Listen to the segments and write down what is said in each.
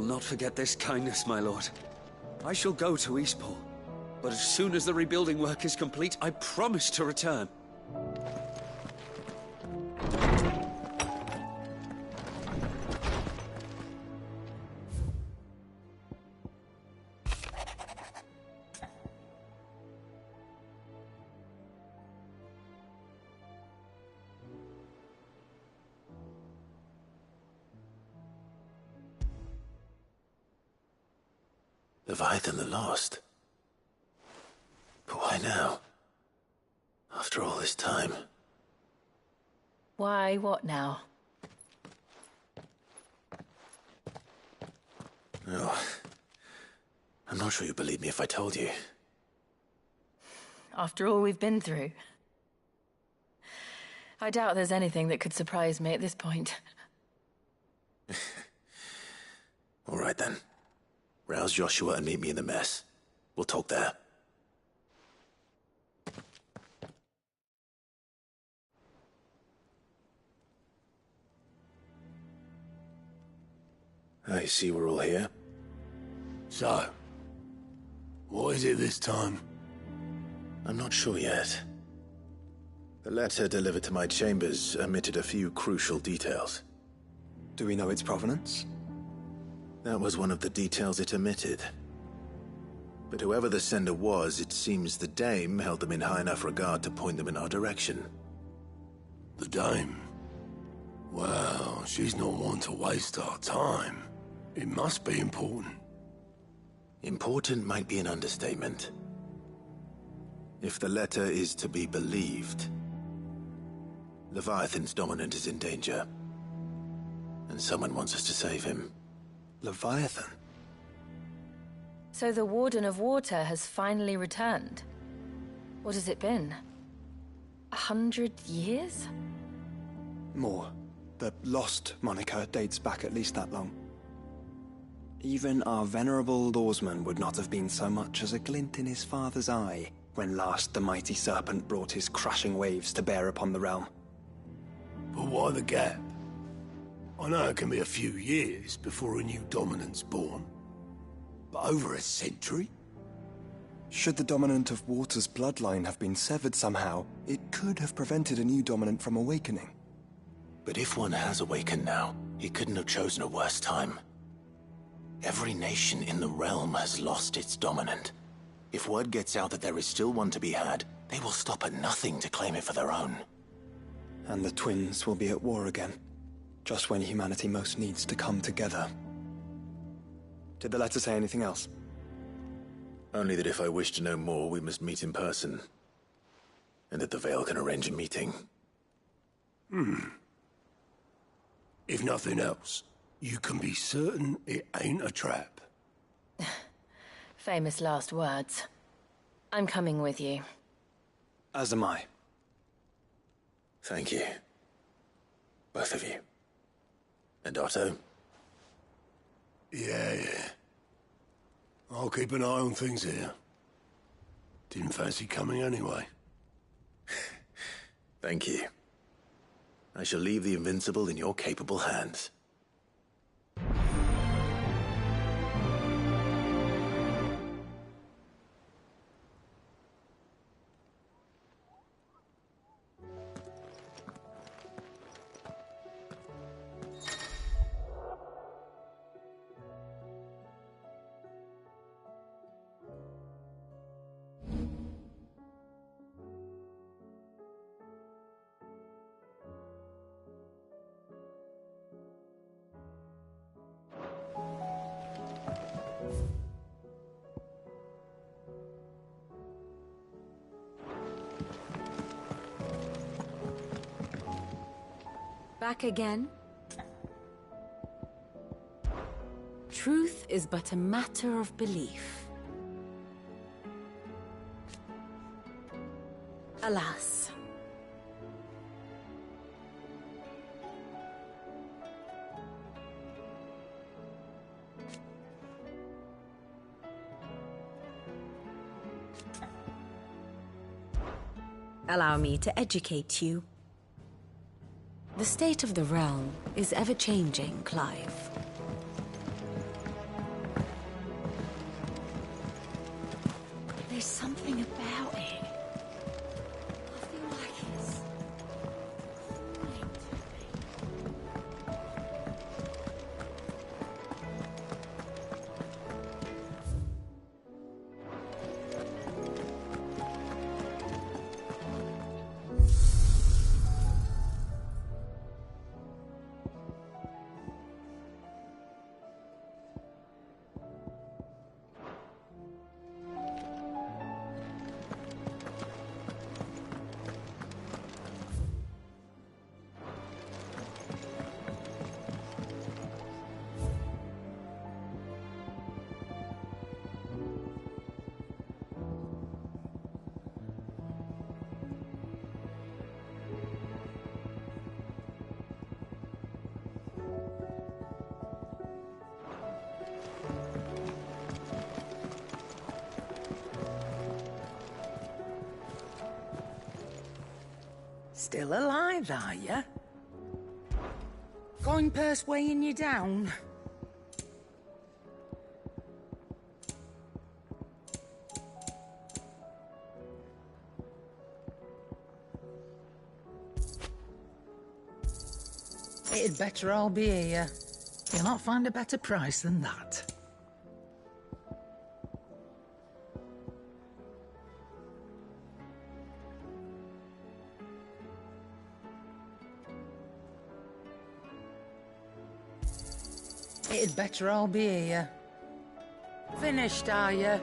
not forget this kindness, my lord. I shall go to Eastport, but as soon as the rebuilding work is complete, I promise to return. Leviathan the Lost? But why now? After all this time? Why, what now? Oh, I'm not sure you'd believe me if I told you. After all we've been through. I doubt there's anything that could surprise me at this point. All right then. Rouse Joshua and meet me in the mess. We'll talk there. I see we're all here. So, what is it this time? I'm not sure yet. The letter delivered to my chambers omitted a few crucial details. Do we know its provenance? That was one of the details it omitted. But whoever the sender was, it seems the Dame held them in high enough regard to point them in our direction. The Dame? Well, she's not one to waste our time. It must be important. Important might be an understatement. If the letter is to be believed, Leviathan's dominant is in danger. And someone wants us to save him. Leviathan? So the Warden of Water has finally returned. What has it been? 100 years? More. The Lost moniker dates back at least that long. Even our venerable lawsman would not have been so much as a glint in his father's eye when last the mighty serpent brought his crushing waves to bear upon the realm. But why the gap? I know it can be a few years before a new dominant's born. But over a century? Should the dominant of Water's bloodline have been severed somehow, it could have prevented a new dominant from awakening. But if one has awakened now, he couldn't have chosen a worse time. Every nation in the realm has lost its dominant. If word gets out that there is still one to be had, they will stop at nothing to claim it for their own. And the twins will be at war again, just when humanity most needs to come together. Did the letter say anything else? Only that if I wish to know more, we must meet in person. And that the Veil can arrange a meeting. If nothing else, you can be certain it ain't a trap. Famous last words. I'm coming with you. As am I. Thank you. Both of you. And Otto? Yeah. I'll keep an eye on things here. Didn't fancy coming anyway. Thank you. I shall leave the Invincible in your capable hands. Back again? Truth is but a matter of belief. Alas. Allow me to educate you. The state of the realm is ever-changing, Clive. There's something about it. I feel like it's calling to me. Still alive, are you? Going purse weighing you down? It'd better all be here. You'll not find a better price than that. It'd better all be here. Finished, are you?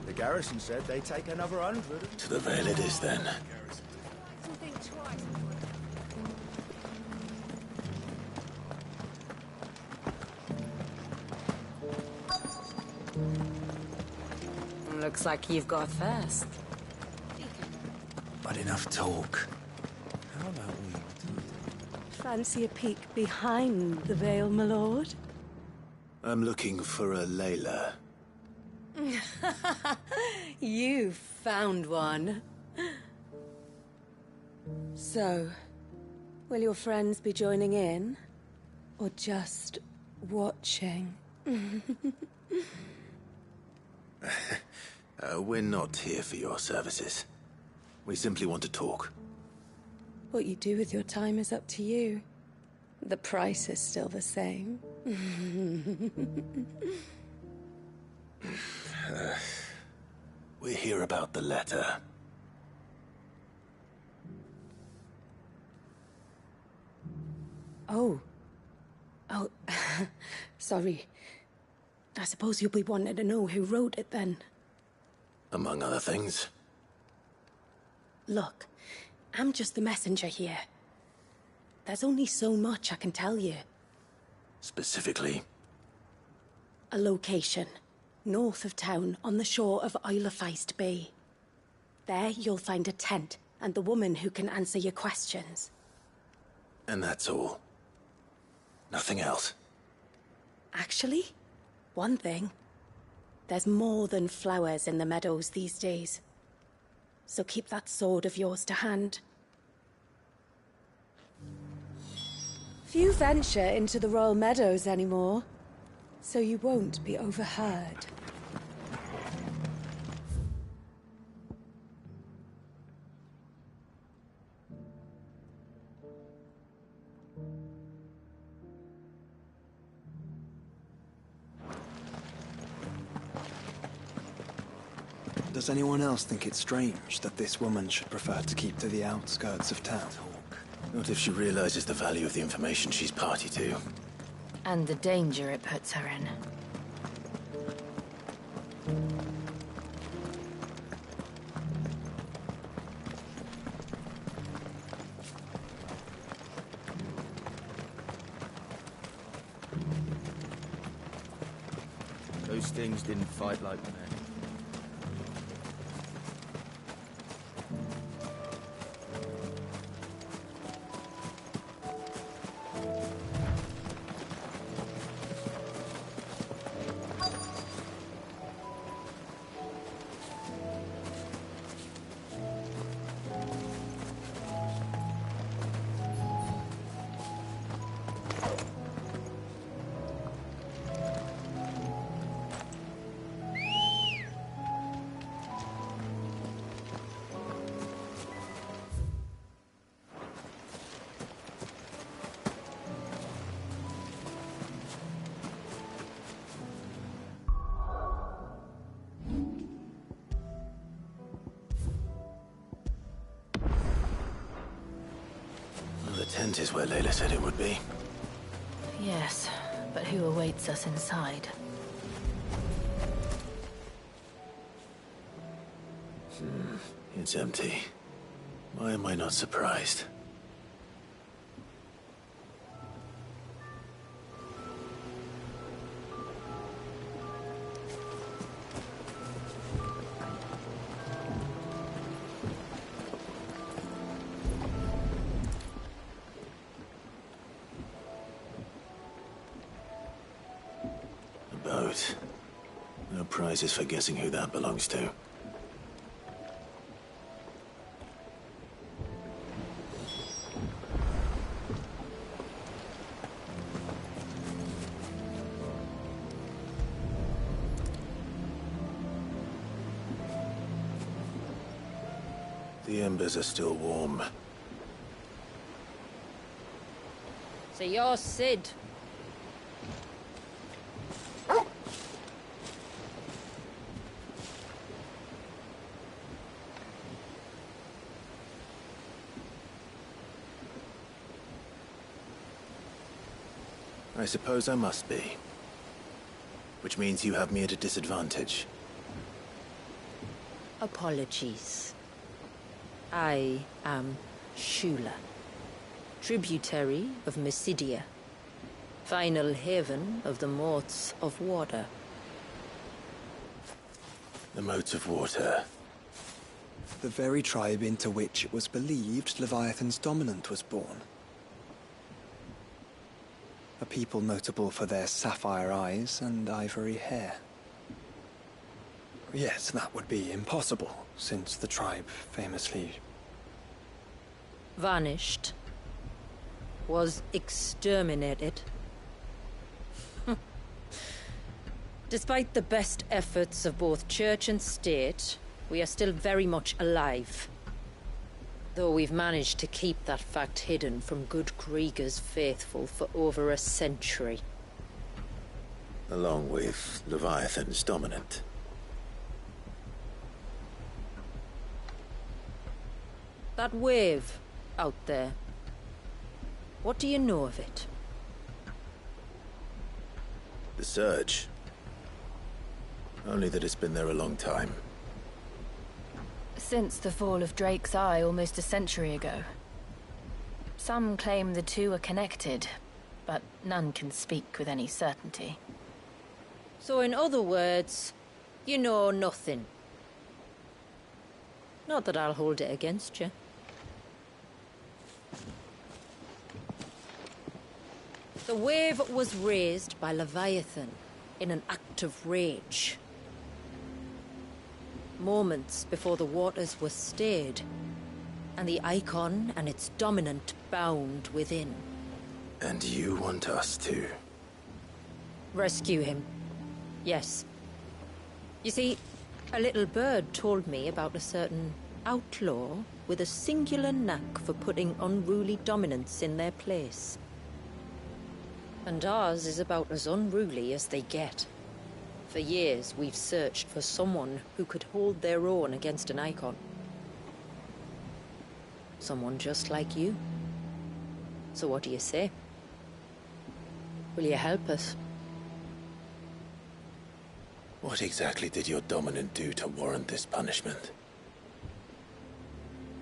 The garrison said they'd take another 100. To the Vale it is, then. Looks like you've got thirst. But enough talk. How about we... Fancy a peek behind the veil, my lord? I'm looking for a Layla. You found one. So, will your friends be joining in? Or just watching? We're not here for your services. We simply want to talk. What you do with your time is up to you. The price is still the same. We're here about the letter. Oh. Sorry. I suppose you'll be wanting to know who wrote it then. Among other things. Look, I'm just the messenger here. There's only so much I can tell you. Specifically? A location. North of town, on the shore of Isle of Feist Bay. There you'll find a tent, and the woman who can answer your questions. And that's all? Nothing else? Actually, one thing. There's more than flowers in the meadows these days. So keep that sword of yours to hand. Few venture into the Royal Meadows anymore, so you won't be overheard. Does anyone else think it's strange that this woman should prefer to keep to the outskirts of town? Not if she realizes the value of the information she's party to. And the danger it puts her in. Those things didn't fight like men. The tent is where Layla said it would be. Yes, but who awaits us inside? It's empty. Why am I not surprised? A boat. No prizes for guessing who that belongs to. The embers are still warm. So you're Sid. I suppose I must be. Which means you have me at a disadvantage. Apologies. I am Shula, tributary of Mysidia, final haven of the Moats of Water. The Moats of Water. The very tribe into which it was believed Leviathan's dominant was born. A people notable for their sapphire eyes and ivory hair. Yes, that would be impossible, since the tribe famously... vanished. Was exterminated. Despite the best efforts of both church and state, we are still very much alive. Though we've managed to keep that fact hidden from good Kriegers faithful for over a century. Along with Leviathan's dominant. That wave out there. What do you know of it? The Surge. Only that it's been there a long time. Since the fall of Drake's Eye almost a century ago. Some claim the two are connected, but none can speak with any certainty. So in other words, you know nothing. Not that I'll hold it against you. The wave was raised by Leviathan in an act of rage. Moments before the waters were stayed, and the icon and its dominant bound within. And you want us to? Rescue him. Yes. You see, a little bird told me about a certain outlaw with a singular knack for putting unruly dominants in their place. And ours is about as unruly as they get. For years, we've searched for someone who could hold their own against an icon. Someone just like you. So what do you say? Will you help us? What exactly did your dominant do to warrant this punishment?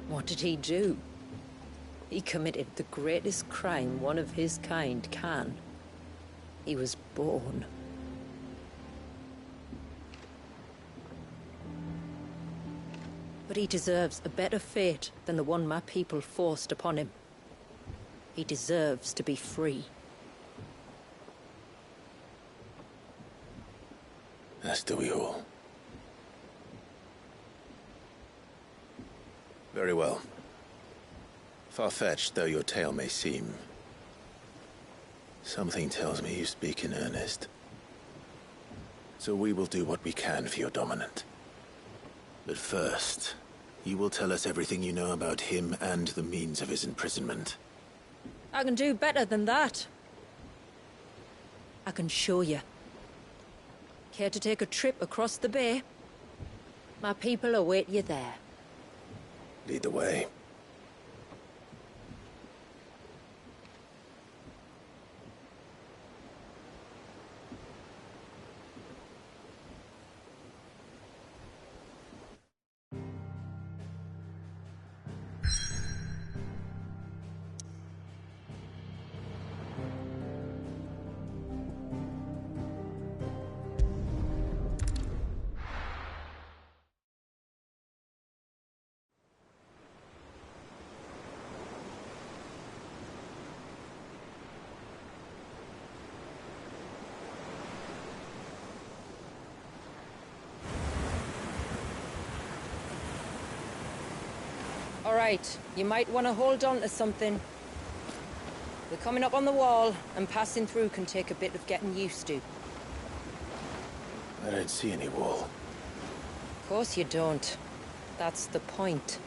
What did he do? He committed the greatest crime one of his kind can. He was born. But he deserves a better fate than the one my people forced upon him. He deserves to be free. As do we all. Very well. Far-fetched though your tale may seem, something tells me you speak in earnest. So we will do what we can for your dominant. But first, you will tell us everything you know about him and the means of his imprisonment. I can do better than that. I can show you. Care to take a trip across the bay? My people await you there. Lead the way. All right, you might want to hold on to something. We're coming up on the wall, and passing through can take a bit of getting used to. I don't see any wall. Of course you don't. That's the point.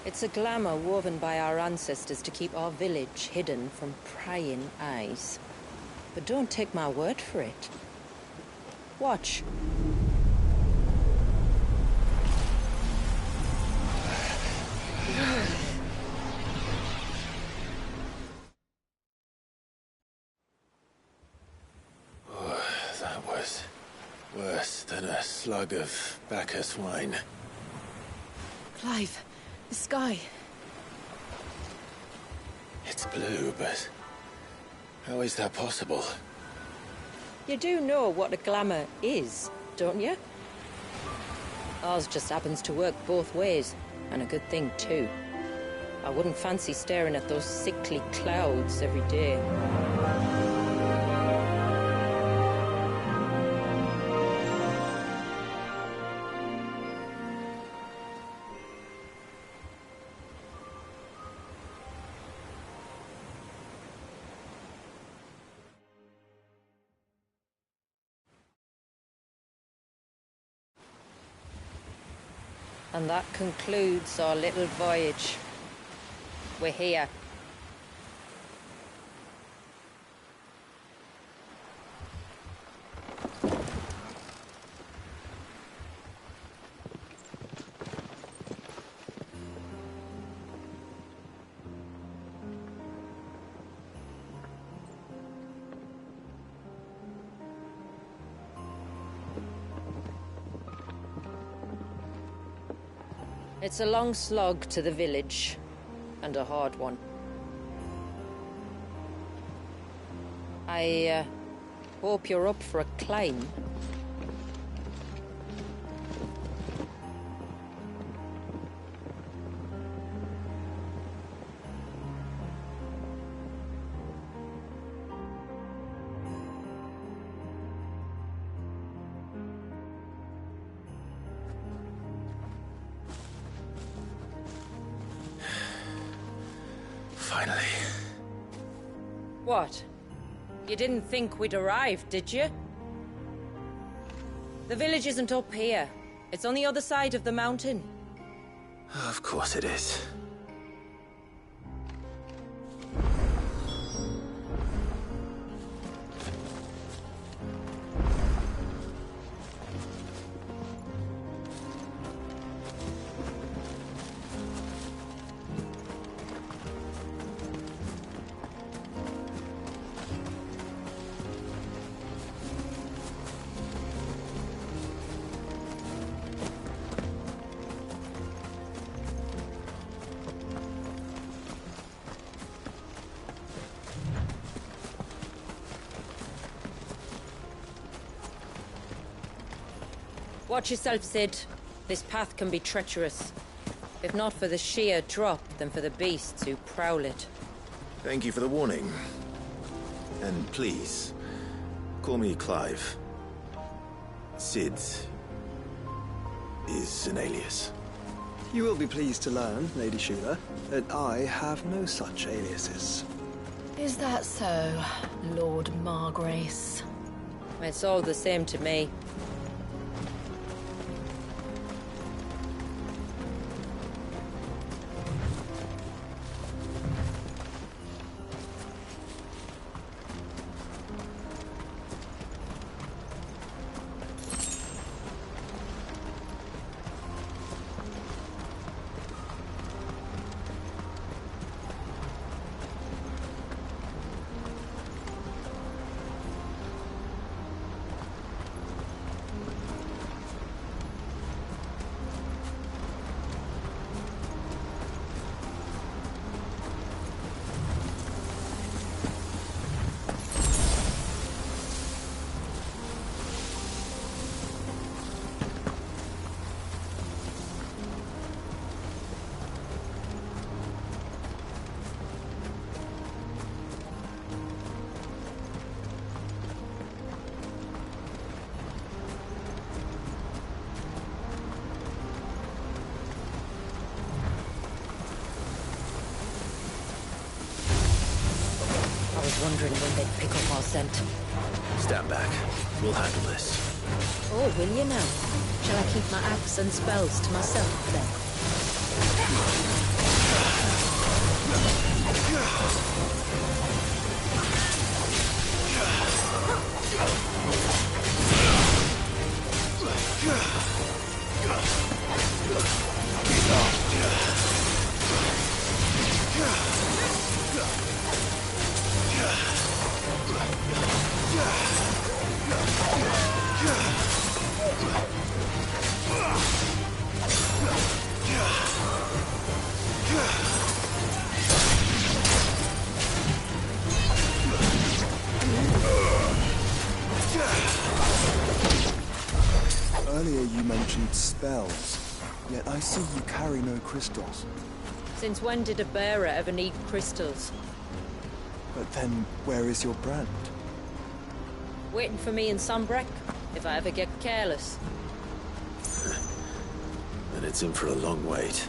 It's a glamour woven by our ancestors to keep our village hidden from prying eyes. But don't take my word for it. Watch. That was worse than a slug of Bacchus wine. Clive, the sky. It's blue, but how is that possible? You do know what a glamour is, don't you? Ours just happens to work both ways, and a good thing too. I wouldn't fancy staring at those sickly clouds every day. And that concludes our little voyage. We're here. It's a long slog to the village, and a hard one. I hope you're up for a climb. Finally. What? You didn't think we'd arrived, did you? The village isn't up here. It's on the other side of the mountain. Of course it is. Watch yourself, Sid. This path can be treacherous. If not for the sheer drop, then for the beasts who prowl it. Thank you for the warning. And please, call me Clive. Sid is an alias. You will be pleased to learn, Lady Sheila, that I have no such aliases. Is that so, Lord Margrace? It's all the same to me. I was wondering when they'd pick up our scent. Stand back. We'll handle this. Oh, will you now? Shall I keep my axe and spells to myself, then? Earlier you mentioned spells, yet I see you carry no crystals. Since when did a bearer ever need crystals? But then, where is your brand? Waiting for me in Sunbreck, if I ever get careless. And it's in for a long wait.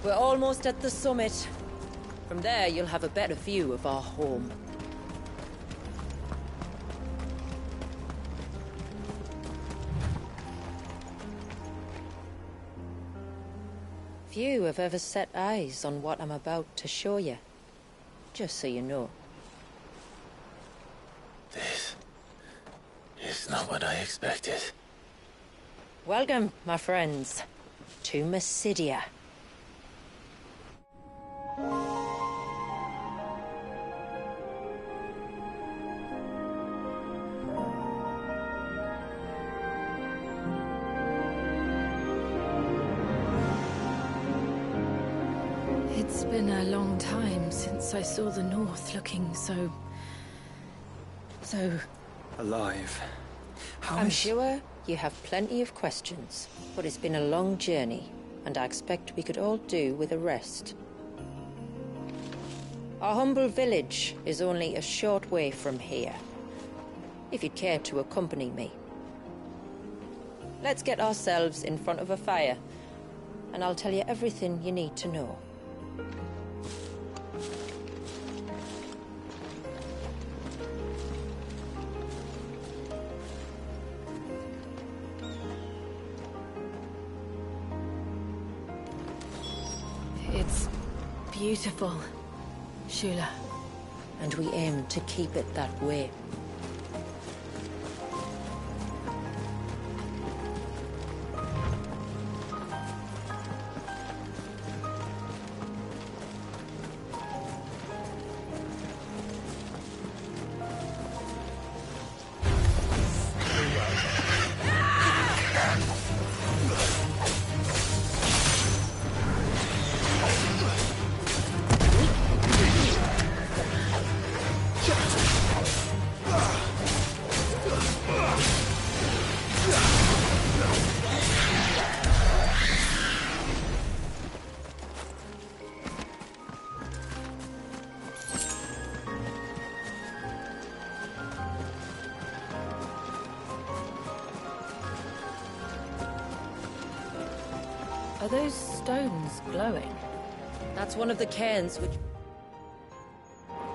We're almost at the summit. From there, you'll have a better view of our home. Few have ever set eyes on what I'm about to show you. Just so you know. This is not what I expected. Welcome, my friends, to Mysidia. It's been a long time since I saw the North looking so Alive. I'm sure you have plenty of questions, but it's been a long journey, and I expect we could all do with a rest. Our humble village is only a short way from here, if you'd care to accompany me. Let's get ourselves in front of a fire, and I'll tell you everything you need to know. It's beautiful, Shula. And we aim to keep it that way. Are those stones glowing? That's one of the cairns which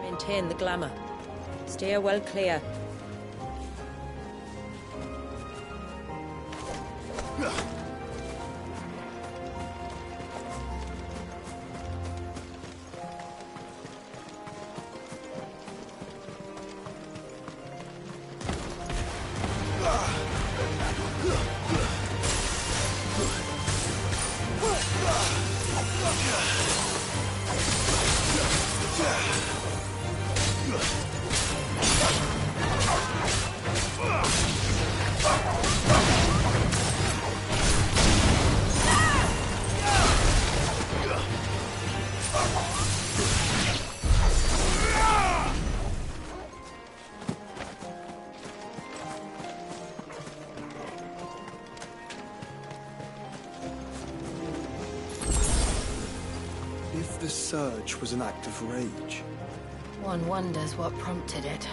maintain the glamour. Steer well clear. If the surge was an act of rage, One wonders what prompted it.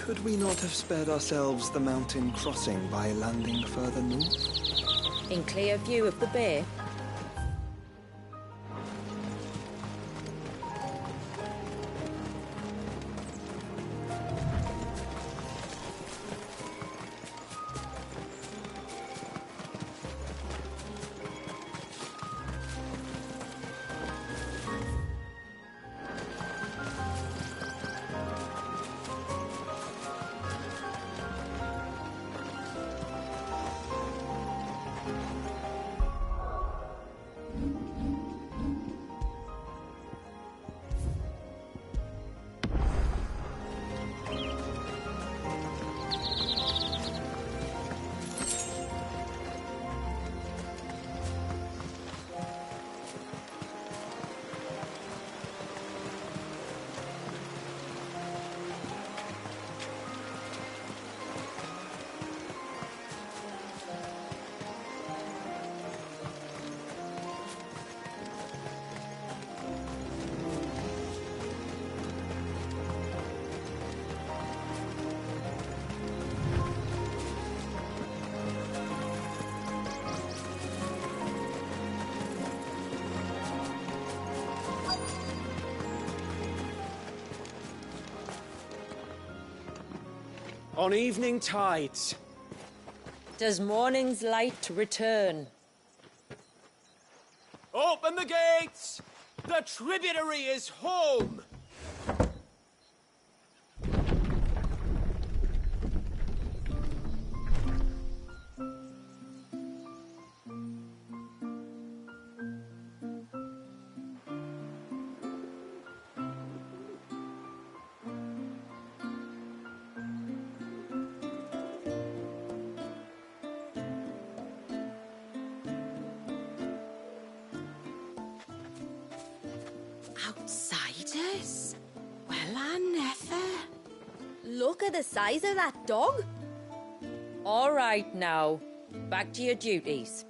Could we not have spared ourselves the mountain crossing by landing further north? In clear view of the bay? On evening tides. Does morning's light return? Open the gates! The tributary is home! Outsiders? Well, I never. Look at the size of that dog. All right now, back to your duties.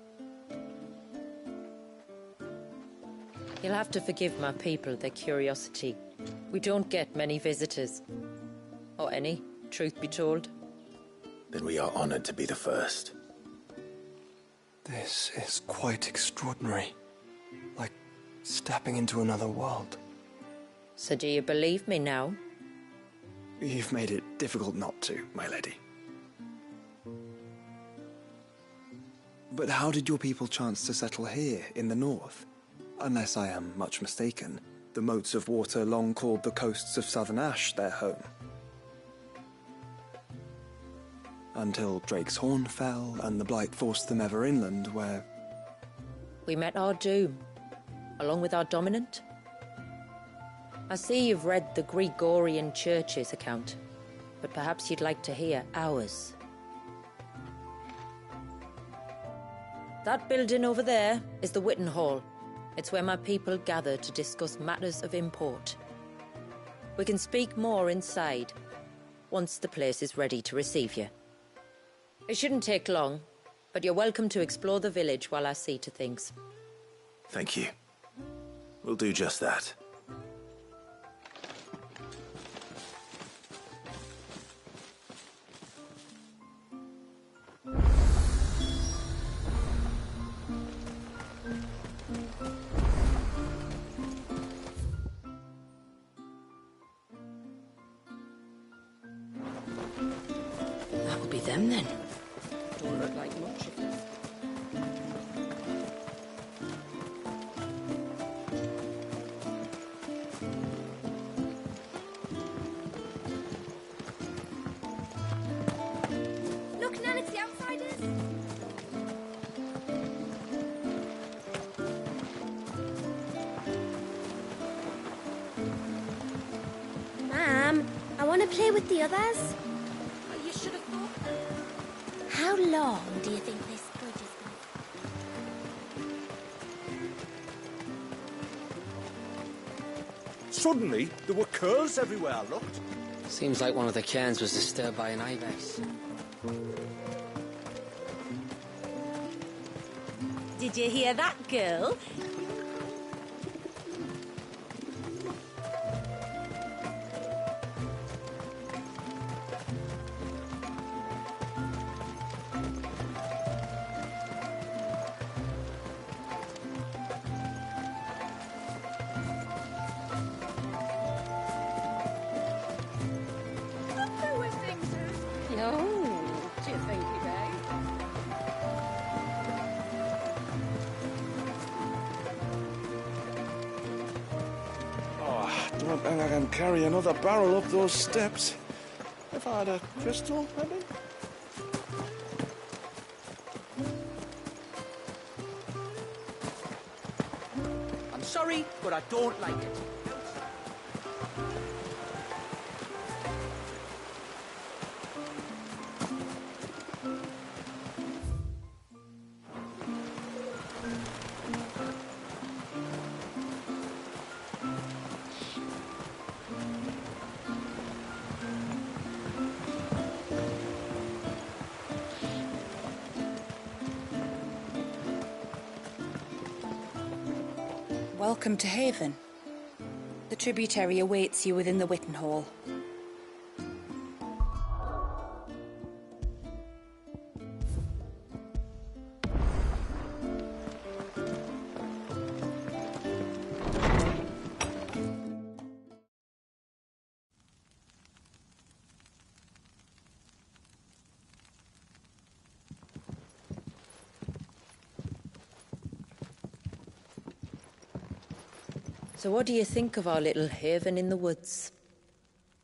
You'll have to forgive my people their curiosity. We don't get many visitors. Or any, truth be told. Then we are honored to be the first. This is quite extraordinary. Like stepping into another world. So do you believe me now? You've made it difficult not to, my lady. But how did your people chance to settle here, in the north? Unless I am much mistaken, the moats of water long called the coasts of southern Ash their home. Until Drake's Horn fell, and the Blight forced them ever inland, where... We met our doom, along with our dominant. I see you've read the Gregorian Church's account, but perhaps you'd like to hear ours. That building over there is the Witten Hall. It's where my people gather to discuss matters of import. We can speak more inside, once the place is ready to receive you. It shouldn't take long, but you're welcome to explore the village while I see to things. Thank you. We'll do just that. That would be them then. Don't look like much of it. Look, Nan, it's the outsiders. Ma'am, I want to play with the others. You should have thought. How long do you think this bridge is going? Suddenly, there were curls everywhere I looked. Seems like one of the cairns was disturbed by an ibex. Did you hear that, girl? Oh, do you think you may? Oh, don't think I can carry another barrel up those steps. If I had a crystal, maybe? I'm sorry, but I don't like it. Welcome to Haven. The tributary awaits you within the Witten Hall. So what do you think of our little haven in the woods?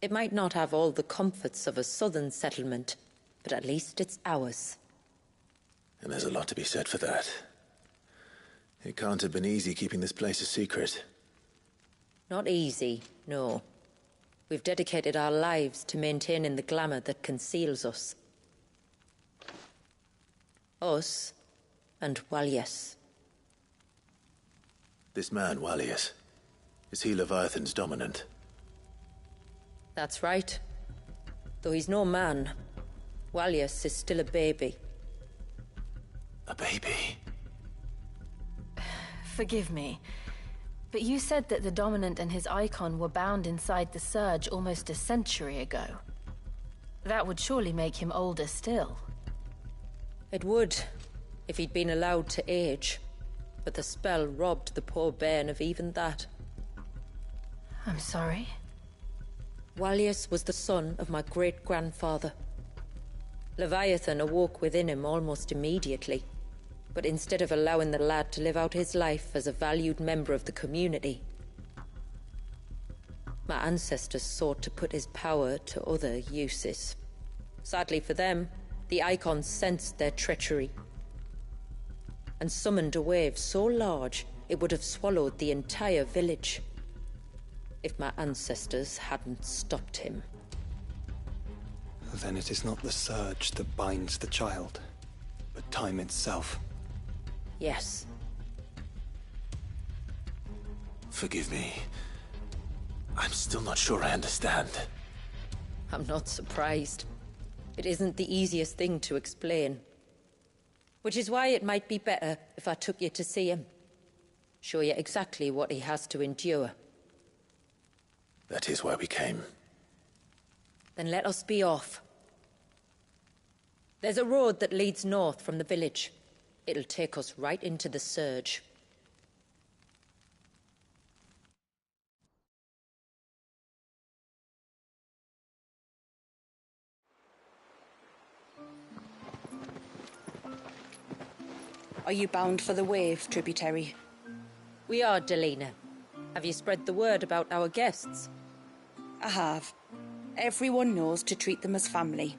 It might not have all the comforts of a southern settlement, but at least it's ours. And there's a lot to be said for that. It can't have been easy keeping this place a secret. Not easy, no. We've dedicated our lives to maintaining the glamour that conceals us. Us and Walias. This man, Walias, is he Leviathan's dominant? That's right. Though he's no man, Walias is still a baby. A baby? Forgive me, but you said that the Dominant and his icon were bound inside the Surge almost a century ago. That would surely make him older still. It would, if he'd been allowed to age. But the spell robbed the poor bairn of even that. I'm sorry. Walias was the son of my great-grandfather. Leviathan awoke within him almost immediately. But instead of allowing the lad to live out his life as a valued member of the community, my ancestors sought to put his power to other uses. Sadly for them, the icons sensed their treachery and summoned a wave so large it would have swallowed the entire village if my ancestors hadn't stopped him. Then it is not the surge that binds the child, but time itself. Yes. Forgive me. I'm still not sure I understand. I'm not surprised. It isn't the easiest thing to explain. Which is why it might be better if I took you to see him. Show you exactly what he has to endure. That is why we came. Then let us be off. There's a road that leads north from the village. It'll take us right into the Surge. Are you bound for the Wave, tributary? We are, Delina. Have you spread the word about our guests? I have. Everyone knows to treat them as family.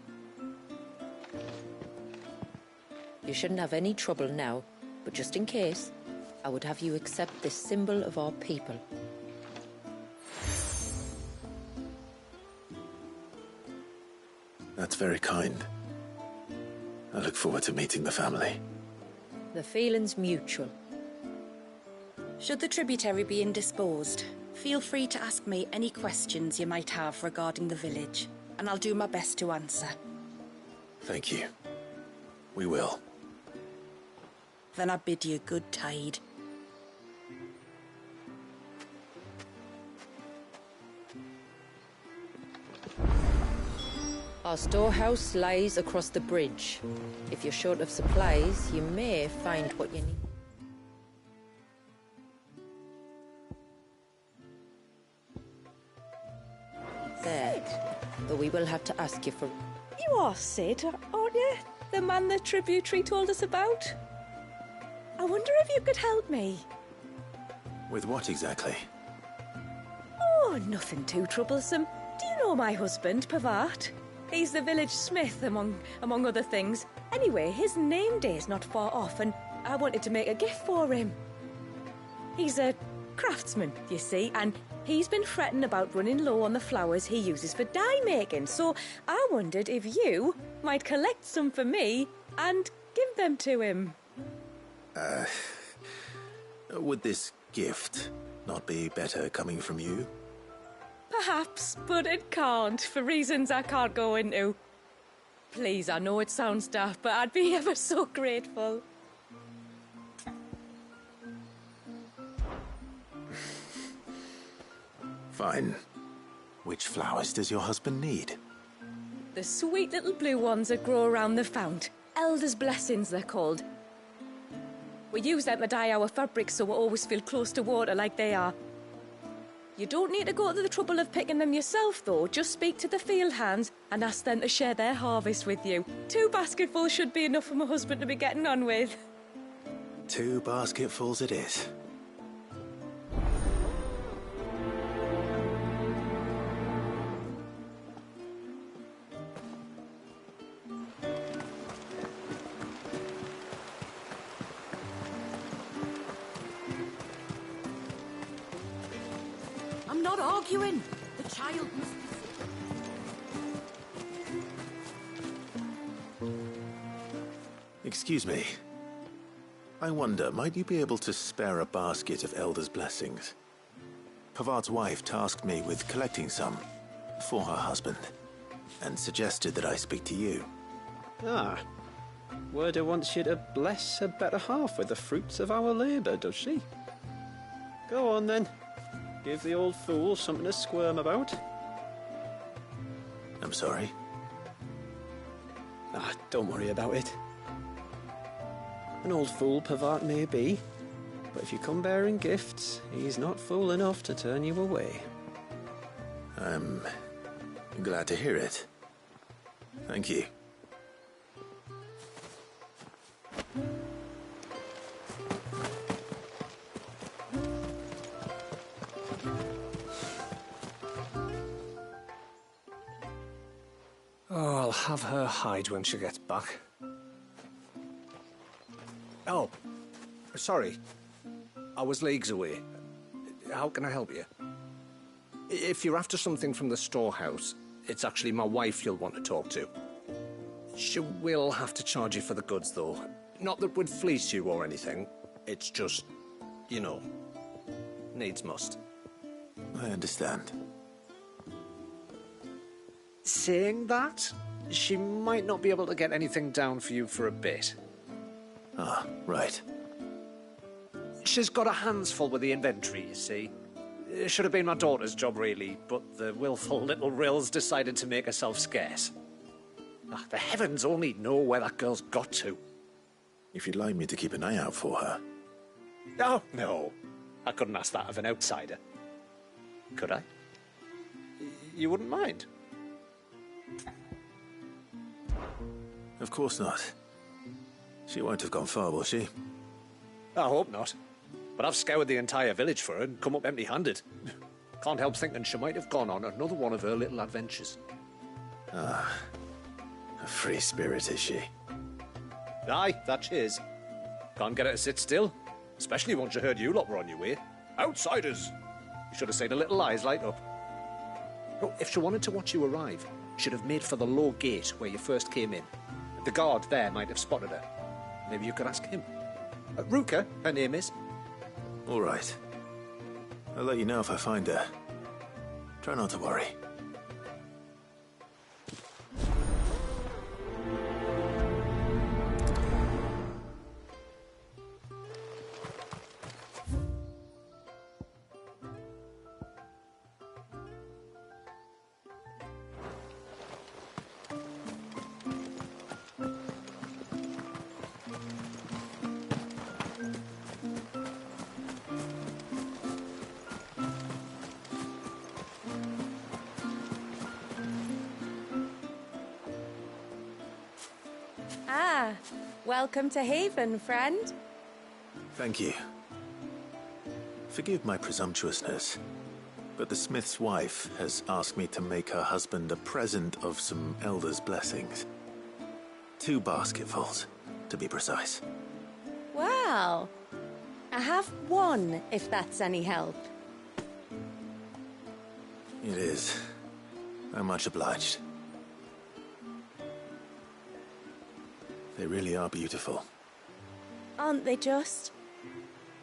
You shouldn't have any trouble now, but just in case, I would have you accept this symbol of our people. That's very kind. I look forward to meeting the family. The feeling's mutual. Should the tributary be indisposed, feel free to ask me any questions you might have regarding the village, and I'll do my best to answer. Thank you. We will. Then I bid you good tide. Our storehouse lies across the bridge. If you're short of supplies, you may find what you need. There. Though we will have to ask you for... You are Sid, aren't you? The man the tributary told us about? I wonder if you could help me. With what exactly? Oh, nothing too troublesome. Do you know my husband, Pavat? He's the village smith, among other things. Anyway, his name day's not far off, and I wanted to make a gift for him. He's a craftsman, you see, and he's been fretting about running low on the flowers he uses for dye making, so I wondered if you might collect some for me and give them to him. Would this gift not be better coming from you? Perhaps, but it can't, for reasons I can't go into. Please, I know it sounds daft, but I'd be ever so grateful. Fine. Which flowers does your husband need? The sweet little blue ones that grow around the fount. Elder's blessings, they're called. We use them to dye our fabrics so we always feel close to water like they are. You don't need to go to the trouble of picking them yourself, though. Just speak to the field hands and ask them to share their harvest with you. 2 basketfuls should be enough for my husband to be getting on with. 2 basketfuls it is. I'm not arguing. The child must be... Excuse me. I wonder, might you be able to spare a basket of Elder's blessings? Pavart's wife tasked me with collecting some for her husband, and suggested that I speak to you. Ah. Werda wants you to bless her better half with the fruits of our labour, does she? Go on, then. Give the old fool something to squirm about. I'm sorry. Ah, don't worry about it. An old fool Pavart may be, but if you come bearing gifts, he's not fool enough to turn you away. I'm glad to hear it. Thank you. Oh, I'll have her hide when she gets back. Oh, sorry. I was leagues away. How can I help you? If you're after something from the storehouse, it's actually my wife you'll want to talk to. She will have to charge you for the goods, though. Not that we'd fleece you or anything. It's just, you know, needs must. I understand. Saying that, she might not be able to get anything down for you for a bit. Ah, right. She's got her hands full with the inventory, you see. It should have been my daughter's job, really, but the willful little Rills decided to make herself scarce. Ah, the heavens only know where that girl's got to. If you'd like me to keep an eye out for her. Oh, no. I couldn't ask that of an outsider. Could I? You wouldn't mind? Of course not. She won't have gone far, will she? I hope not. But I've scoured the entire village for her and come up empty-handed. Can't help thinking she might have gone on another one of her little adventures. Ah, a free spirit, is she? Aye, that she is. Can't get her to sit still, especially once you heard you lot were on your way. Outsiders! You should have seen her little eyes light up. Oh, if she wanted to watch you arrive, she'd have made for the low gate where you first came in. The guard there might have spotted her. Maybe you could ask him. Ruka, her name is. All right. I'll let you know if I find her. Try not to worry. Welcome to Haven, friend. Thank you. Forgive my presumptuousness, but the smith's wife has asked me to make her husband a present of some elder's blessings. 2 basketfuls, to be precise. Well, I have one, if that's any help. It is. I'm much obliged. They really are beautiful. Aren't they just?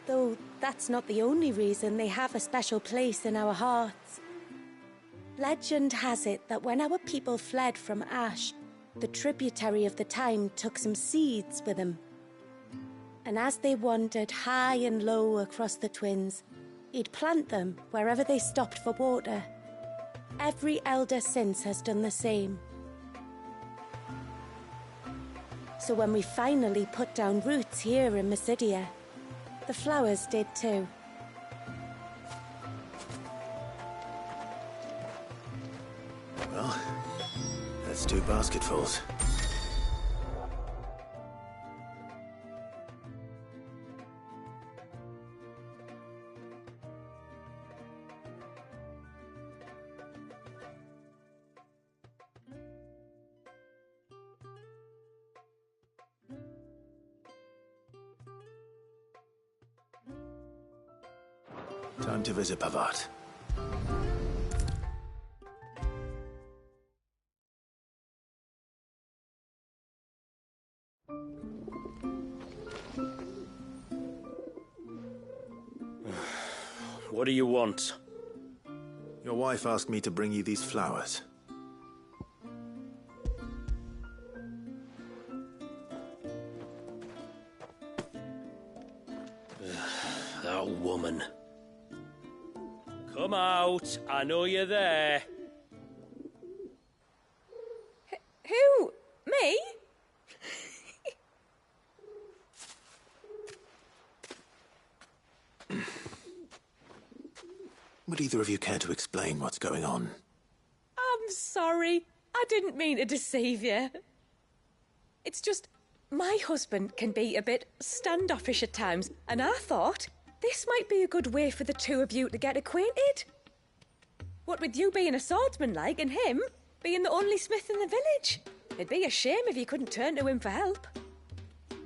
Though that's not the only reason they have a special place in our hearts. Legend has it that when our people fled from Ash, the tributary of the time took some seeds with them. And as they wandered high and low across the Twins, he'd plant them wherever they stopped for water. Every elder since has done the same. So when we finally put down roots here in Mysidia, the flowers did too. Well, that's 2 basketfuls. Time to visit Pavat. What do you want? Your wife asked me to bring you these flowers. That woman. Come out. I know you're there. Who? Me? Would either of you care to explain what's going on? I'm sorry. I didn't mean to deceive you. It's just, my husband can be a bit standoffish at times, and I thought this might be a good way for the 2 of you to get acquainted. What with you being a swordsman like, and him being the only smith in the village. It'd be a shame if you couldn't turn to him for help.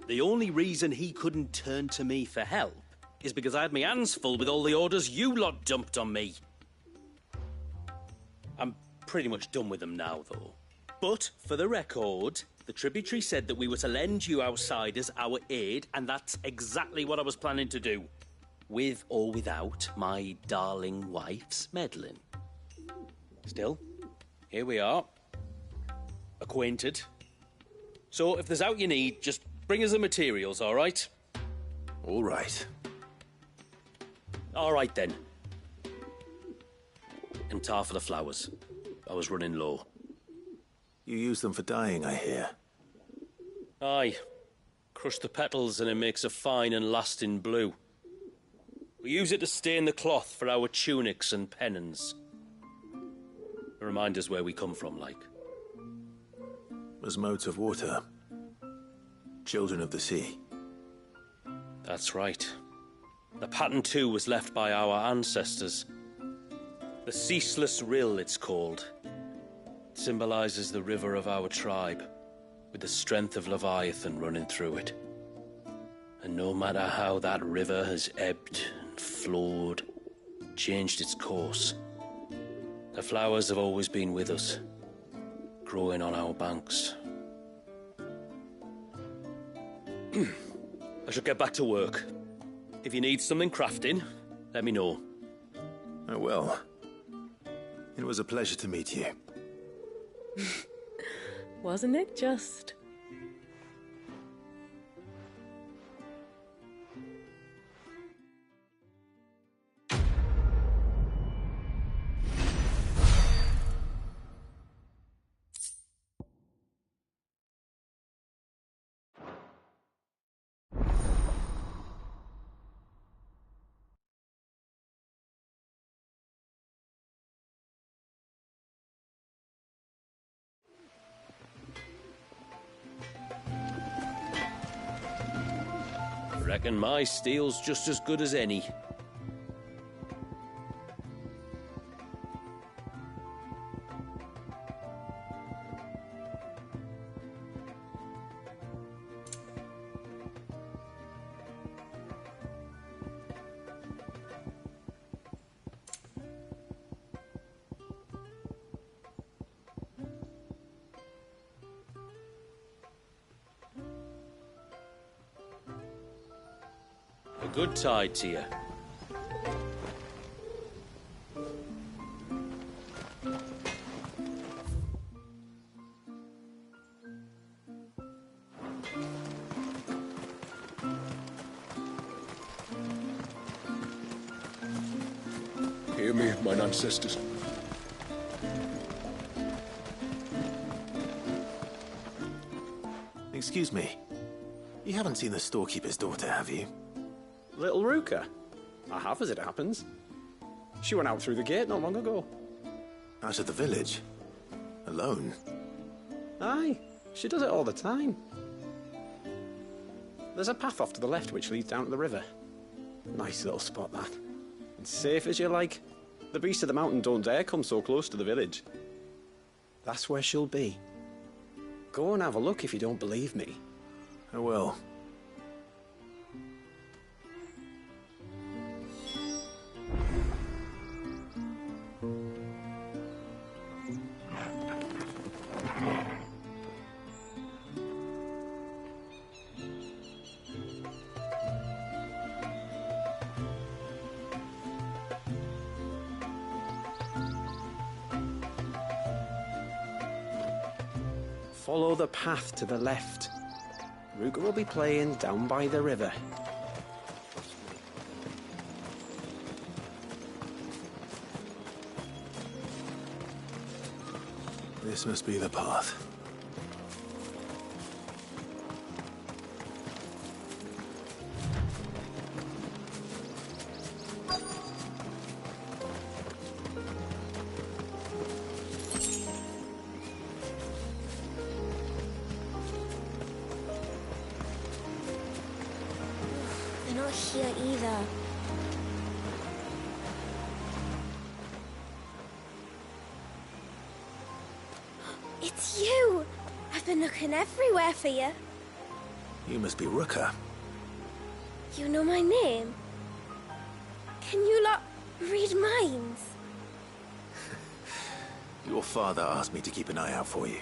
The only reason he couldn't turn to me for help is because I had my hands full with all the orders you lot dumped on me. I'm pretty much done with them now, though. But, for the record, the tributary said that we were to lend you outsiders our aid, and that's exactly what I was planning to do. With or without my darling wife's meddling. Still, here we are. Acquainted. So, if there's out you need, just bring us the materials, all right? All right. All right, then. And tar for the flowers. I was running low. You use them for dyeing, I hear. Aye. Crush the petals and it makes a fine and lasting blue. We use it to stain the cloth for our tunics and pennons. Remind us where we come from, like. As modes of water. Children of the sea. That's right. The pattern, too, was left by our ancestors. The Ceaseless Rill, it's called. It symbolizes the river of our tribe, with the strength of Leviathan running through it. And no matter how that river has ebbed and flowed, changed its course, the flowers have always been with us, growing on our banks. I shall get back to work. If you need something crafting, let me know. I will. It was a pleasure to meet you. Wasn't it just? Reckon my steel's just as good as any. A good tide to you. Hear me, mine ancestors. Excuse me. You haven't seen the storekeeper's daughter, have you? Little Ruka? I have, as it happens. She went out through the gate not long ago. Out of the village? Alone? Aye, she does it all the time. There's a path off to the left which leads down to the river. Nice little spot, that. And safe as you like. The beasts of the mountain don't dare come so close to the village. That's where she'll be. Go and have a look if you don't believe me. I will. Follow the path to the left. Ruka will be playing down by the river. This must be the path. They're not here either. It's you! I've been looking everywhere for you. You must be Ruka. You know my name? Can you lot read minds? Your father asked me to keep an eye out for you.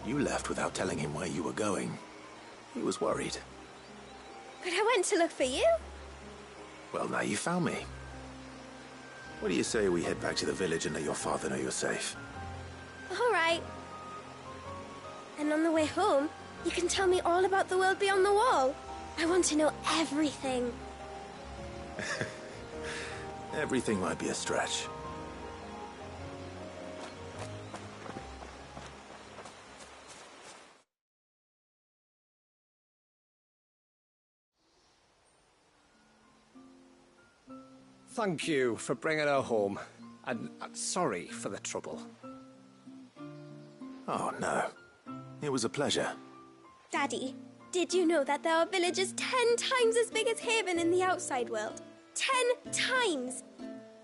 You left without telling him where you were going. He was worried. But I went to look for you. Well, now you found me. What do you say we head back to the village and let your father know you're safe? All right. And on the way home, you can tell me all about the world beyond the wall. I want to know everything. Everything might be a stretch. Thank you for bringing her home. And sorry for the trouble. Oh, no. It was a pleasure. Daddy, did you know that there are villages 10 times as big as Haven in the outside world? 10 times!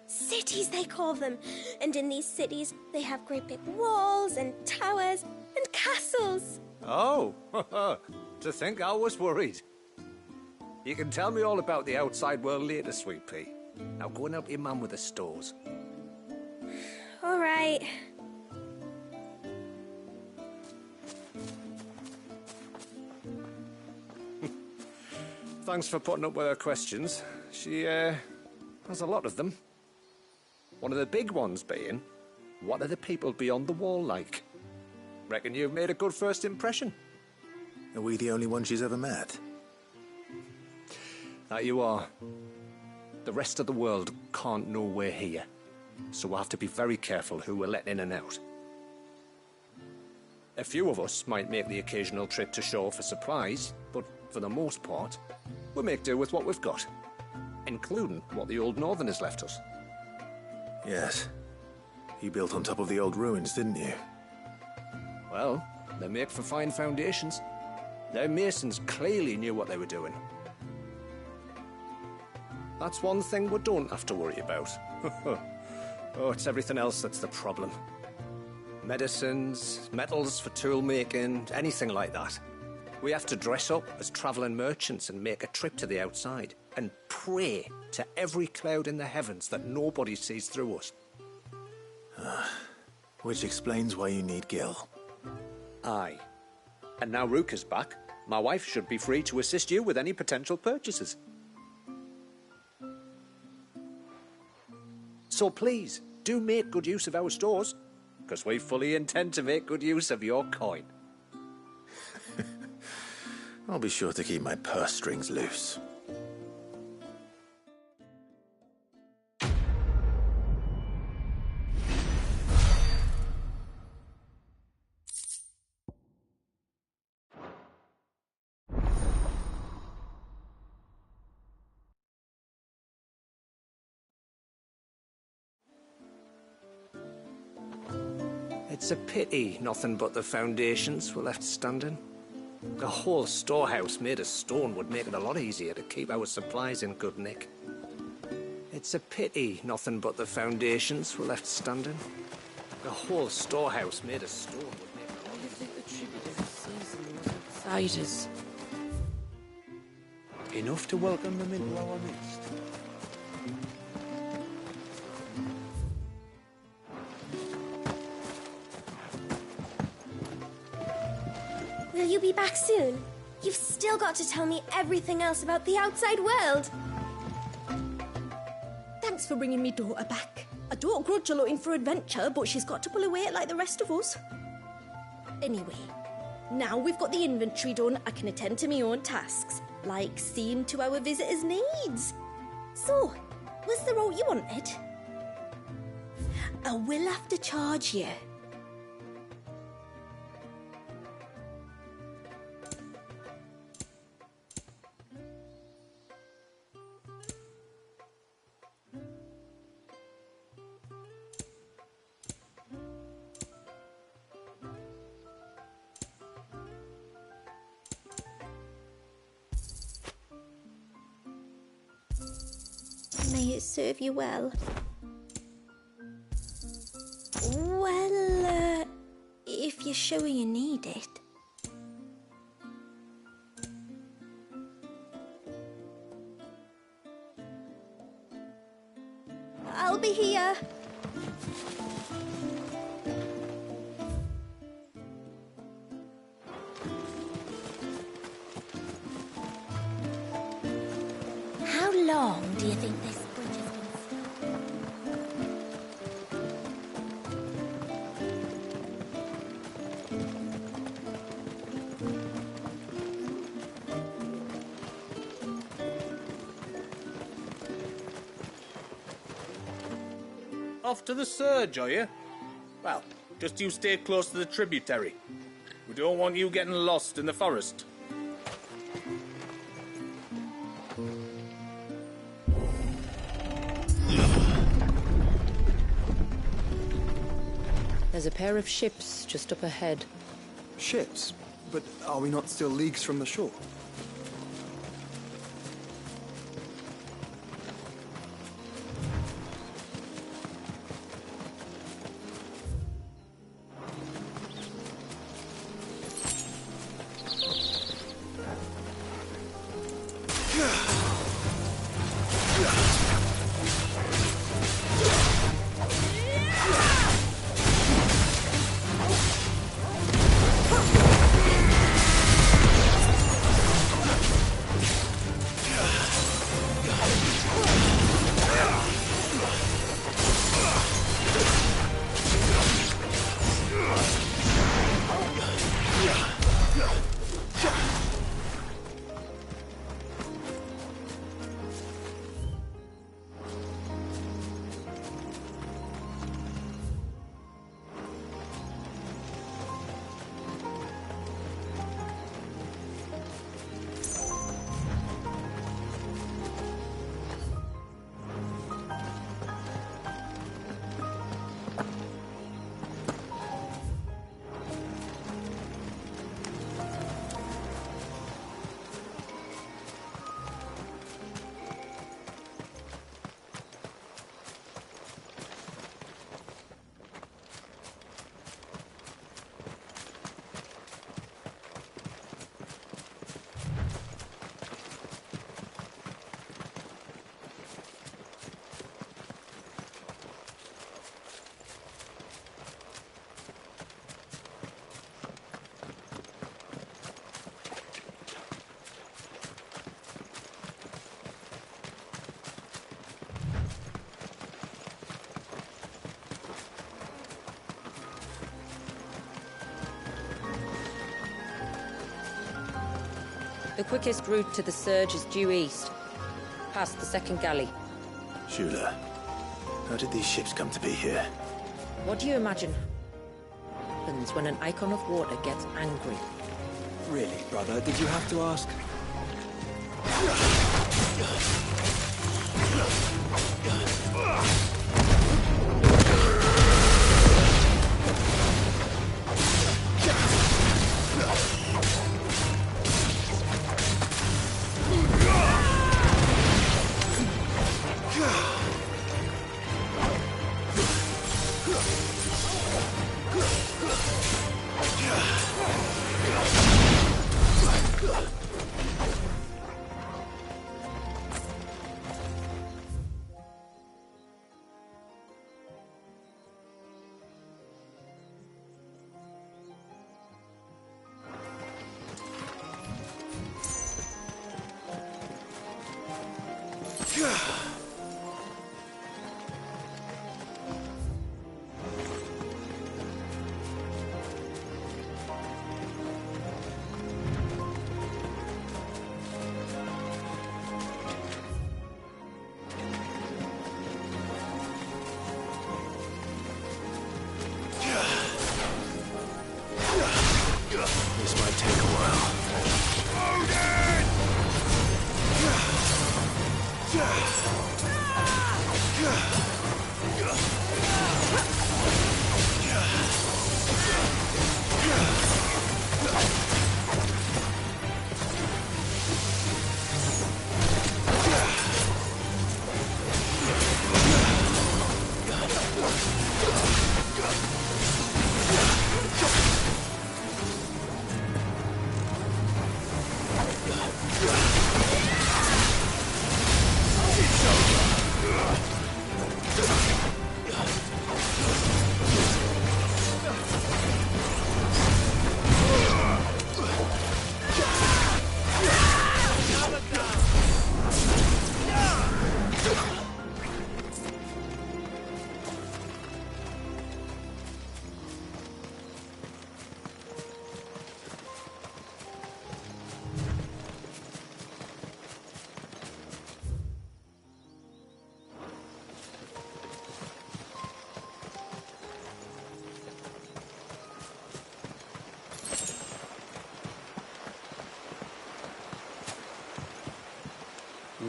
Cities, they call them. And in these cities, they have great big walls and towers and castles. Oh, to think I was worried. You can tell me all about the outside world later, Sweet Pea. Now go and help your mum with the stores. All right. Thanks for putting up with her questions. She, has a lot of them. One of the big ones being, what are the people beyond the wall like? Reckon you've made a good first impression. Are we the only one she's ever met? That you are. The rest of the world can't know we're here, so we'll have to be very careful who we're letting in and out. A few of us might make the occasional trip to shore for supplies, but for the most part, we'll make do with what we've got, including what the old Northerners left us. Yes. You built on top of the old ruins, didn't you? Well, they make for fine foundations. Their masons clearly knew what they were doing. That's one thing we don't have to worry about. Oh, it's everything else that's the problem. Medicines, metals for tool making, anything like that. We have to dress up as travelling merchants and make a trip to the outside and pray to every cloud in the heavens that nobody sees through us. Which explains why you need Gil. Aye. And now Rook is back, my wife should be free to assist you with any potential purchases. So please, do make good use of our stores, because we fully intend to make good use of your coin. I'll be sure to keep my purse strings loose. It's a pity nothing but the foundations were left standing. The whole storehouse made of stone would make it a lot easier to keep our supplies in good nick. It's a pity nothing but the foundations were left standing. The whole storehouse made of stone would make it a lot easier. I think the tributary season was outside us. Enough to welcome them into our midst. Will you be back soon? You've still got to tell me everything else about the outside world. Thanks for bringing me daughter back. I don't grudge her looking for adventure, but she's got to pull her weight like the rest of us. Anyway, now we've got the inventory done, I can attend to my own tasks, like seeing to our visitors' needs. So, was the route you wanted? I will have to charge you. May it serve you well. Well, if you're sure you need it. I'll be here. How long do you think this bridge has been Off to the surge, are you? Well, just you stay close to the tributary. We don't want you getting lost in the forest. There's a pair of ships just up ahead. Ships? But are we not still leagues from the shore? The quickest route to the surge is due east, past the second galley. Shula, how did these ships come to be here? What do you imagine happens when an icon of water gets angry? Really, brother, did you have to ask? This might take a while.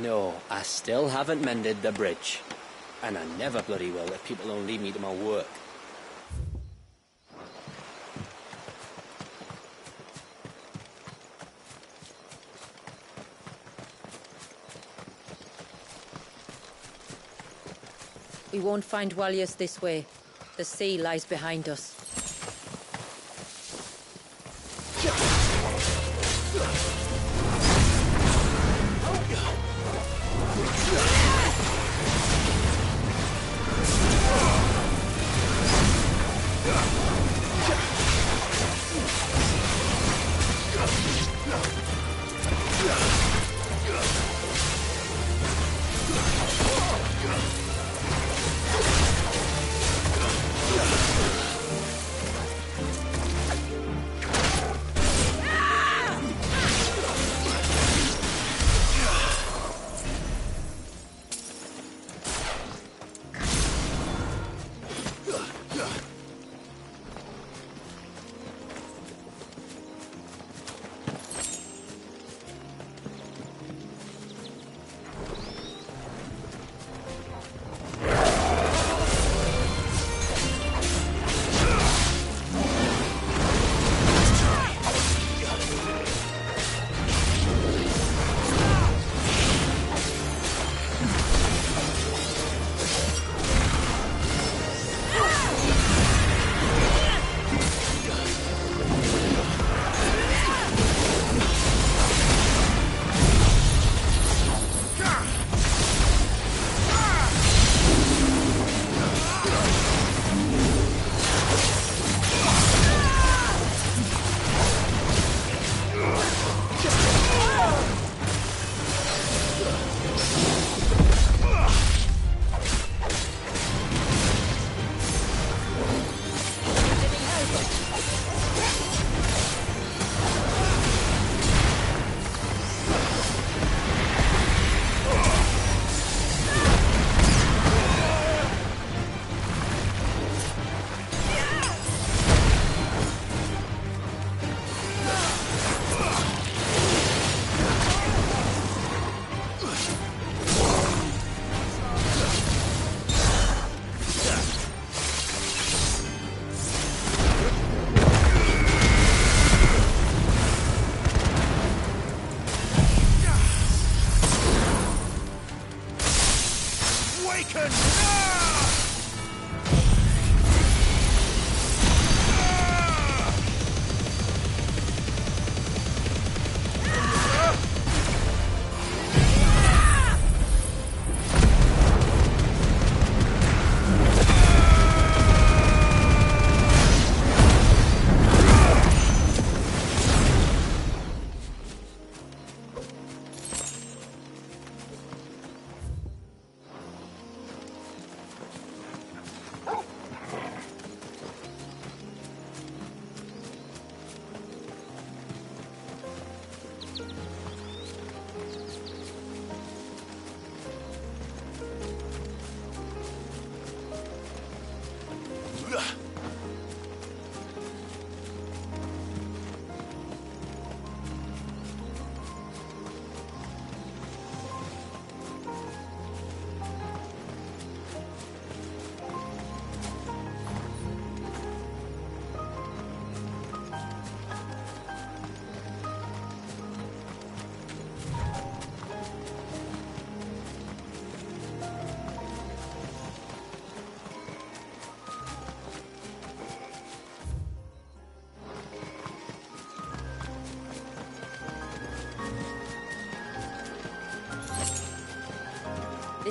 No, I still haven't mended the bridge. And I never bloody will if people don't leave me to my work. We won't find Walius this way. The sea lies behind us.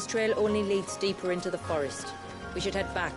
This trail only leads deeper into the forest. We should head back.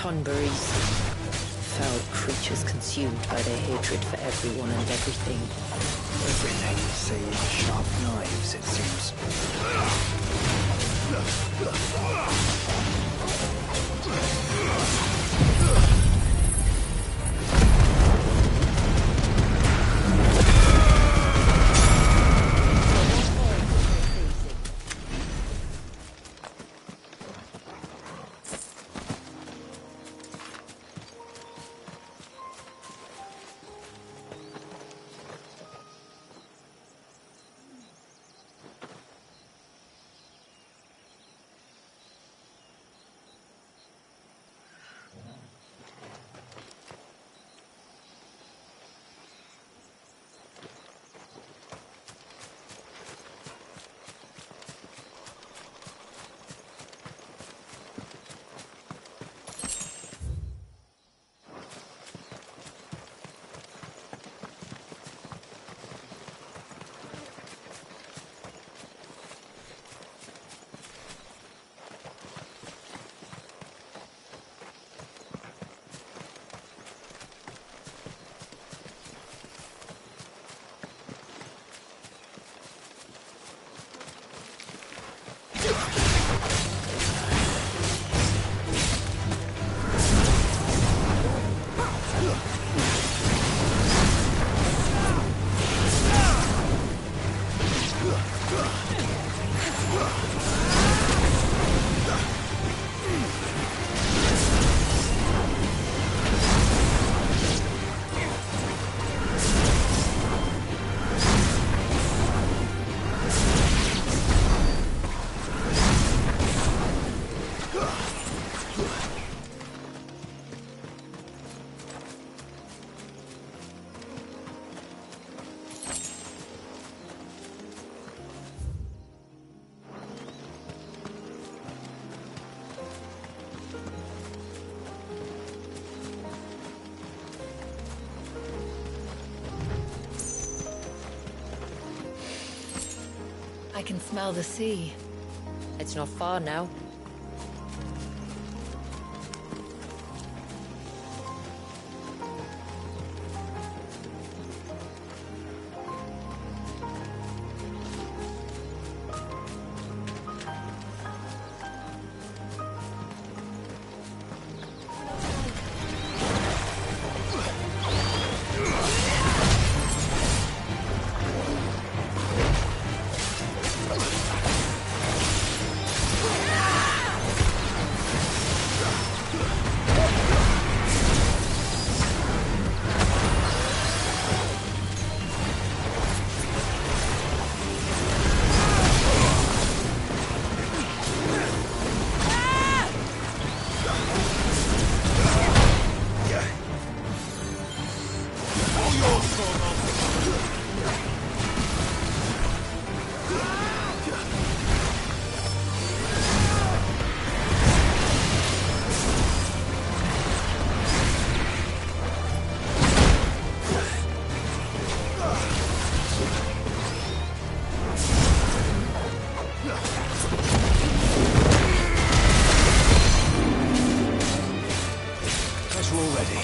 Tonberries. Foul creatures consumed by their hatred for everyone and everything. Everything saves sharp knives, it seems. I can smell the sea. It's not far now. We're all ready.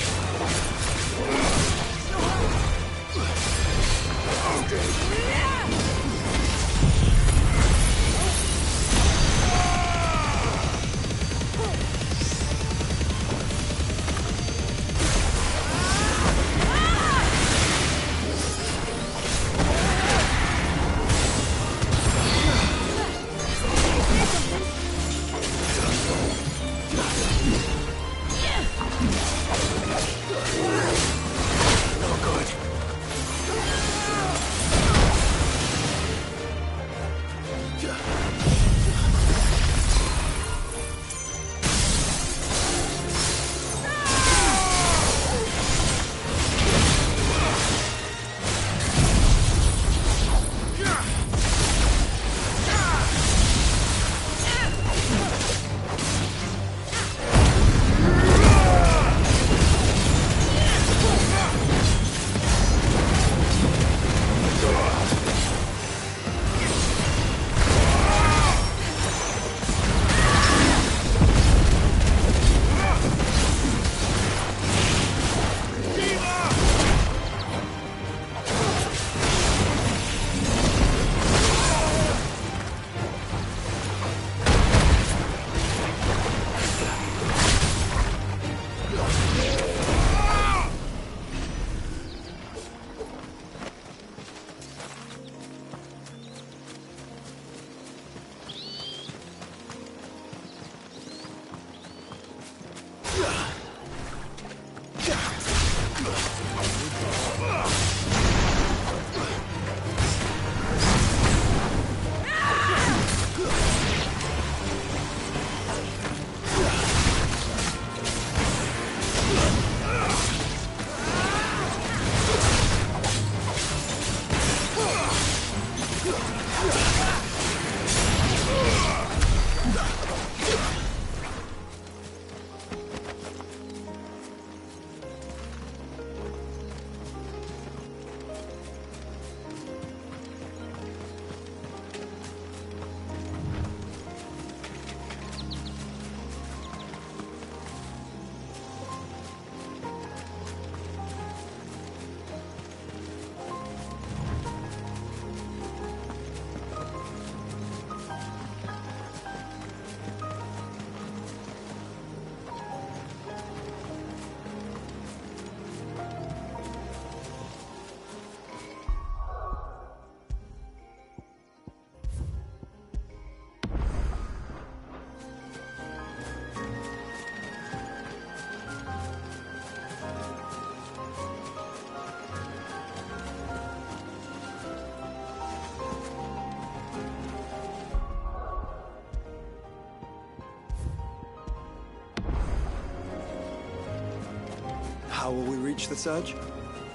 How will we reach the surge?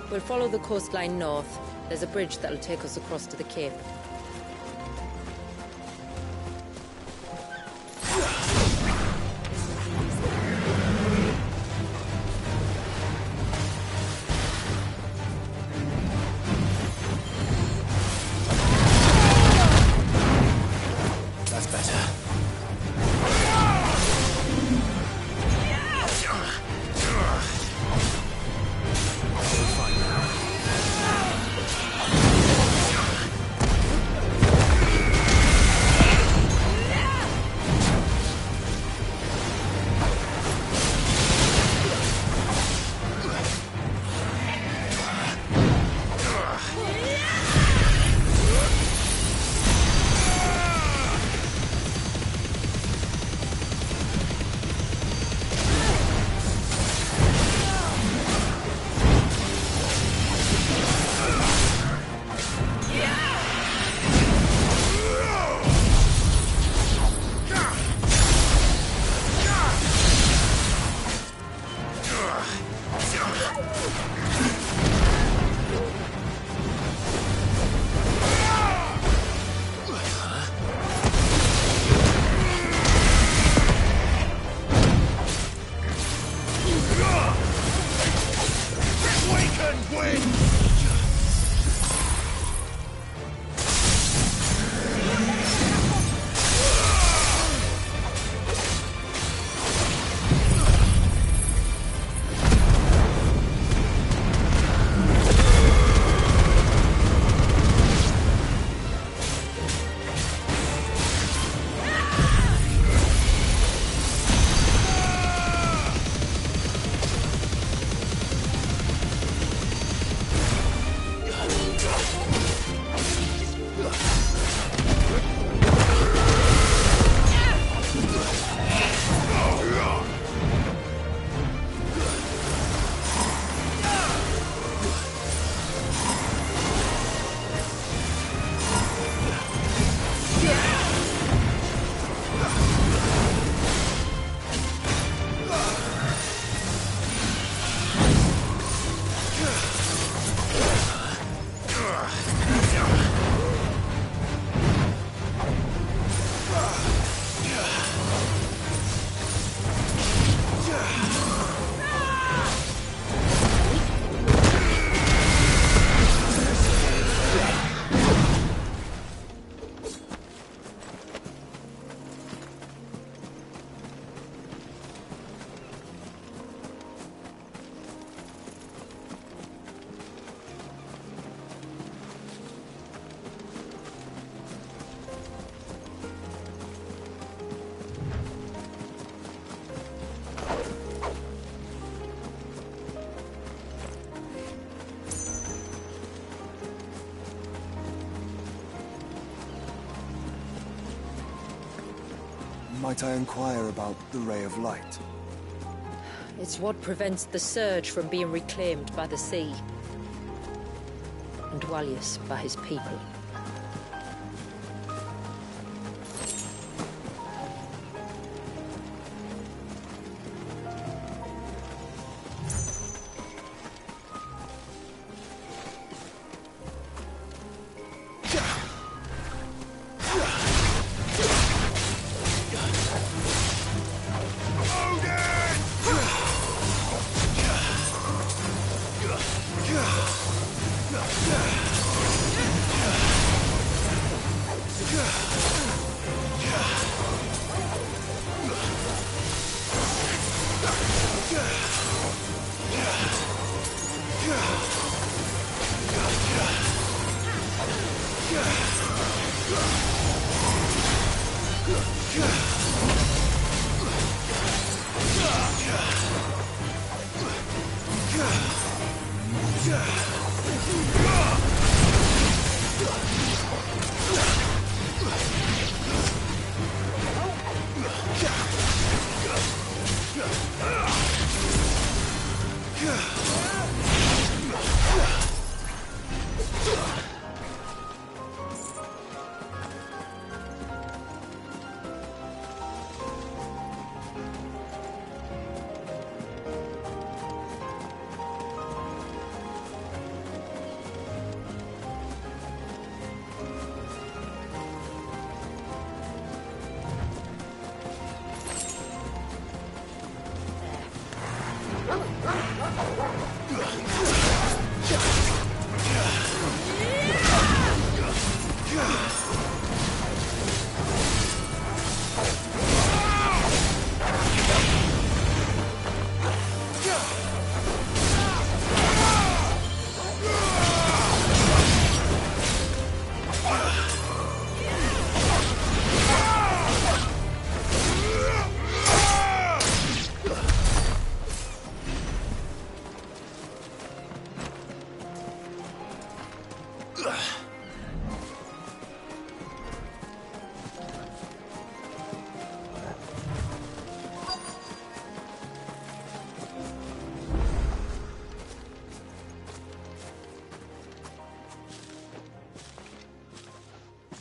We'll follow the coastline north. There's a bridge that'll take us across to the cape. That's better. Might I inquire about the Ray of Light? It's what prevents the Surge from being reclaimed by the sea. And Dwalius by his people.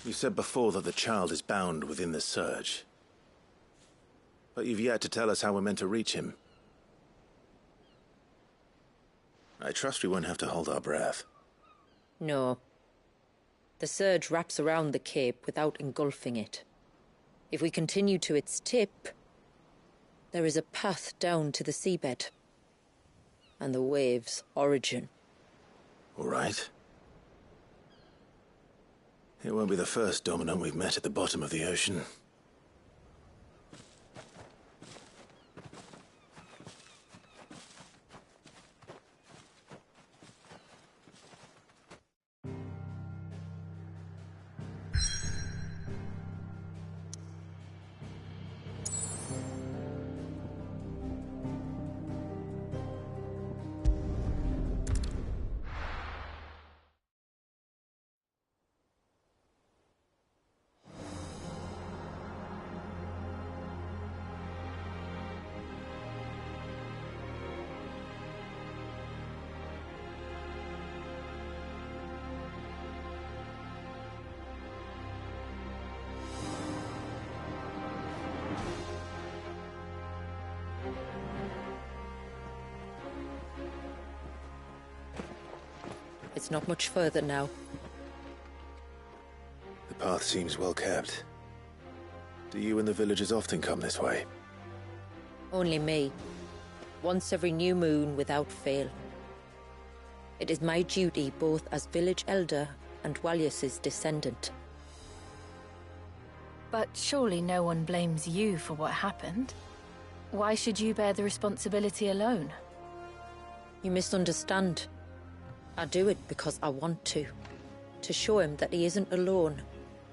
You said before that the child is bound within the Surge. But you've yet to tell us how we're meant to reach him. I trust we won't have to hold our breath. No. The Surge wraps around the cape without engulfing it. If we continue to its tip, there is a path down to the seabed. And the wave's origin. All right. It won't be the first dominant we've met at the bottom of the ocean. It's not much further now. The path seems well kept. Do you and the villagers often come this way? Only me. Once every new moon without fail. It is my duty both as village elder and Dwalius's descendant. But surely no one blames you for what happened. Why should you bear the responsibility alone? You misunderstand. I do it because I want to. To show him that he isn't alone,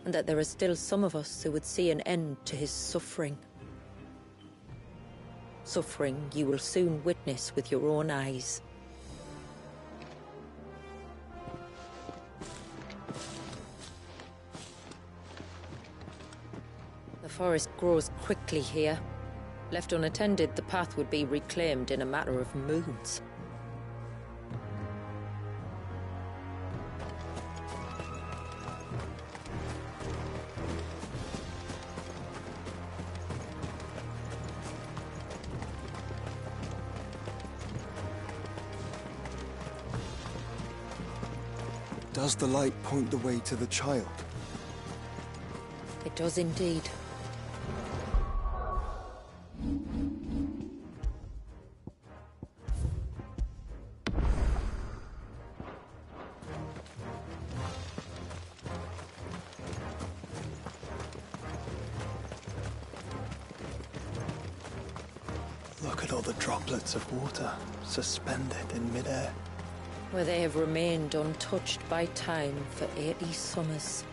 and that there are still some of us who would see an end to his suffering. Suffering you will soon witness with your own eyes. The forest grows quickly here. Left unattended, the path would be reclaimed in a matter of moons. Does the light point the way to the child? It does indeed. Look at all the droplets of water suspended in midair. Where they have remained untouched by time for 80 summers.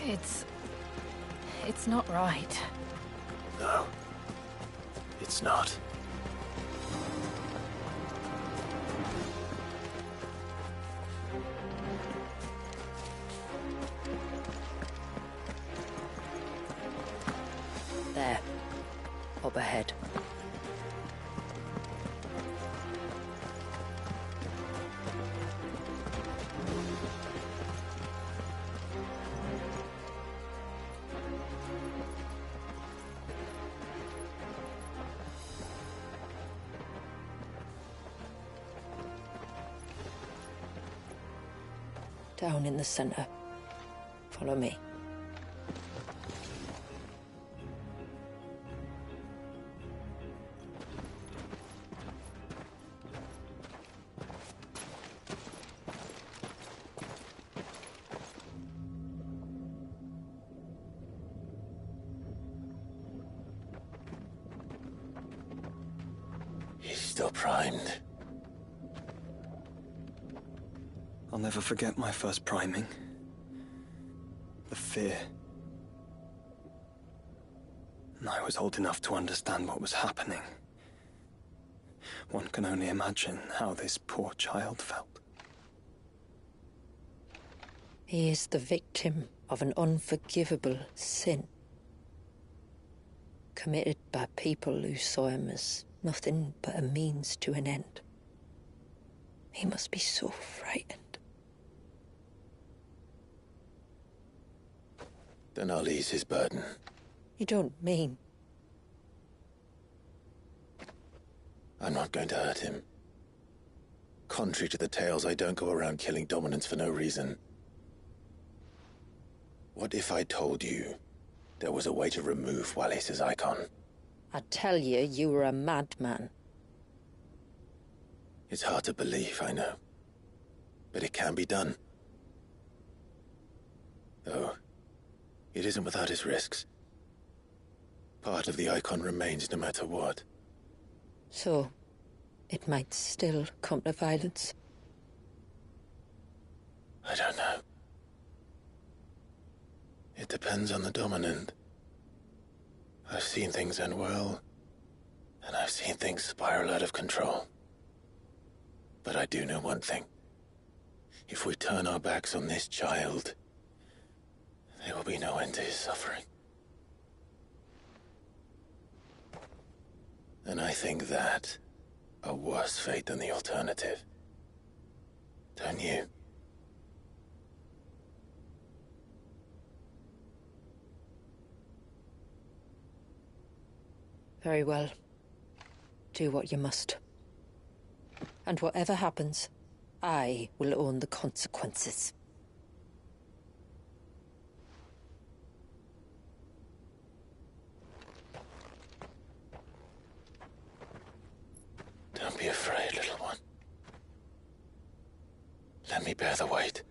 It's not right. No, it's not. There. Up ahead. Down in the center. Follow me. He's still primed. I'll never forget my first priming. The fear. And I was old enough to understand what was happening. One can only imagine how this poor child felt. He is the victim of an unforgivable sin. Committed by people who saw him as nothing but a means to an end. He must be so frightened. Then I'll ease his burden. You don't mean? I'm not going to hurt him. Contrary to the tales, I don't go around killing dominants for no reason. What if I told you there was a way to remove Wallace's icon? I'd tell you you were a madman. It's hard to believe, I know. But it can be done. Though, it isn't without its risks. Part of the icon remains no matter what. So, it might still come to violence. I don't know. It depends on the dominant. I've seen things end well, and I've seen things spiral out of control. But I do know one thing. If we turn our backs on this child, there will be no end to his suffering. And I think that a worse fate than the alternative. Don't you? Very well. Do what you must. And whatever happens, I will own the consequences. Don't be afraid, little one. Let me bear the weight.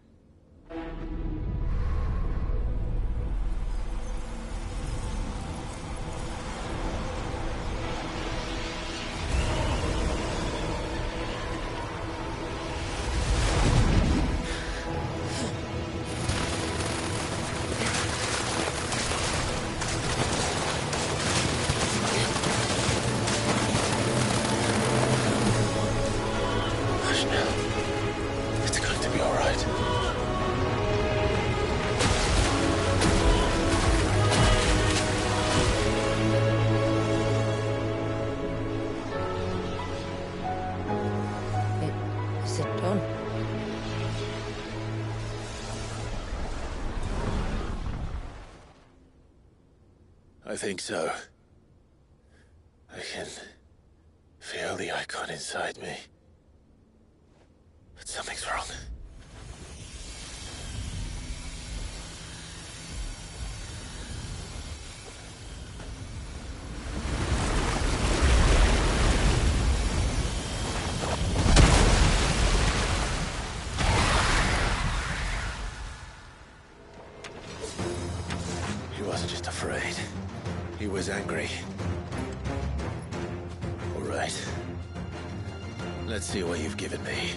Hush now. It's going to be all right. I think so. I can feel the icon inside me. But something's wrong. He wasn't just afraid. He was angry. All right. Let's see what you've given me.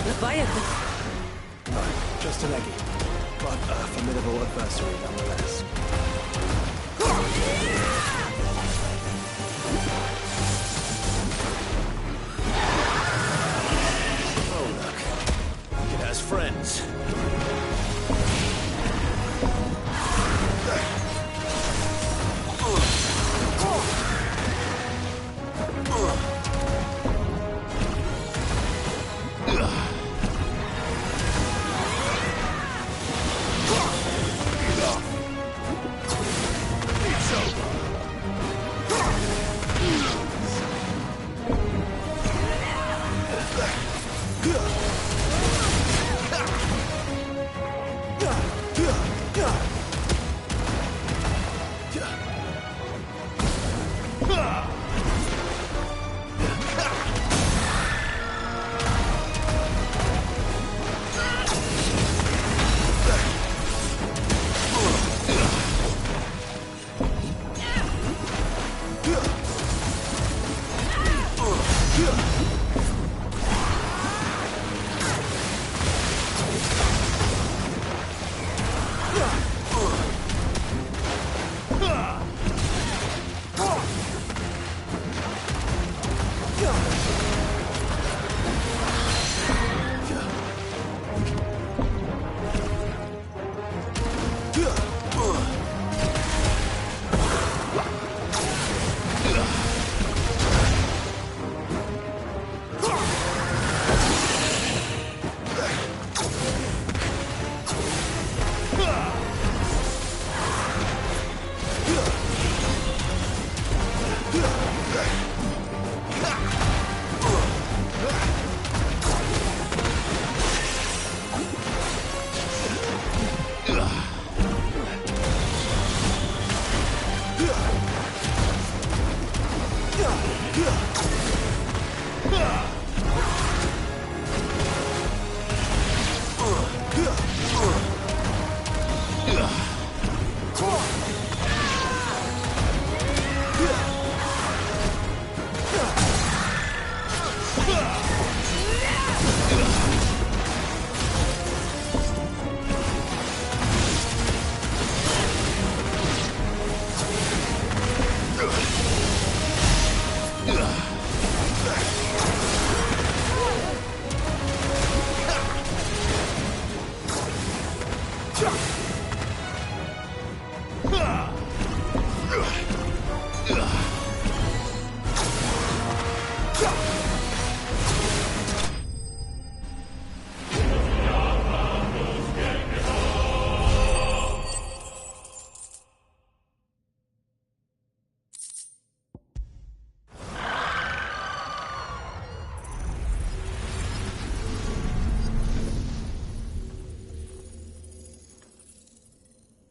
Leviathan. No, just a leggy, but a formidable adversary nonetheless. Oh, look. It has friends.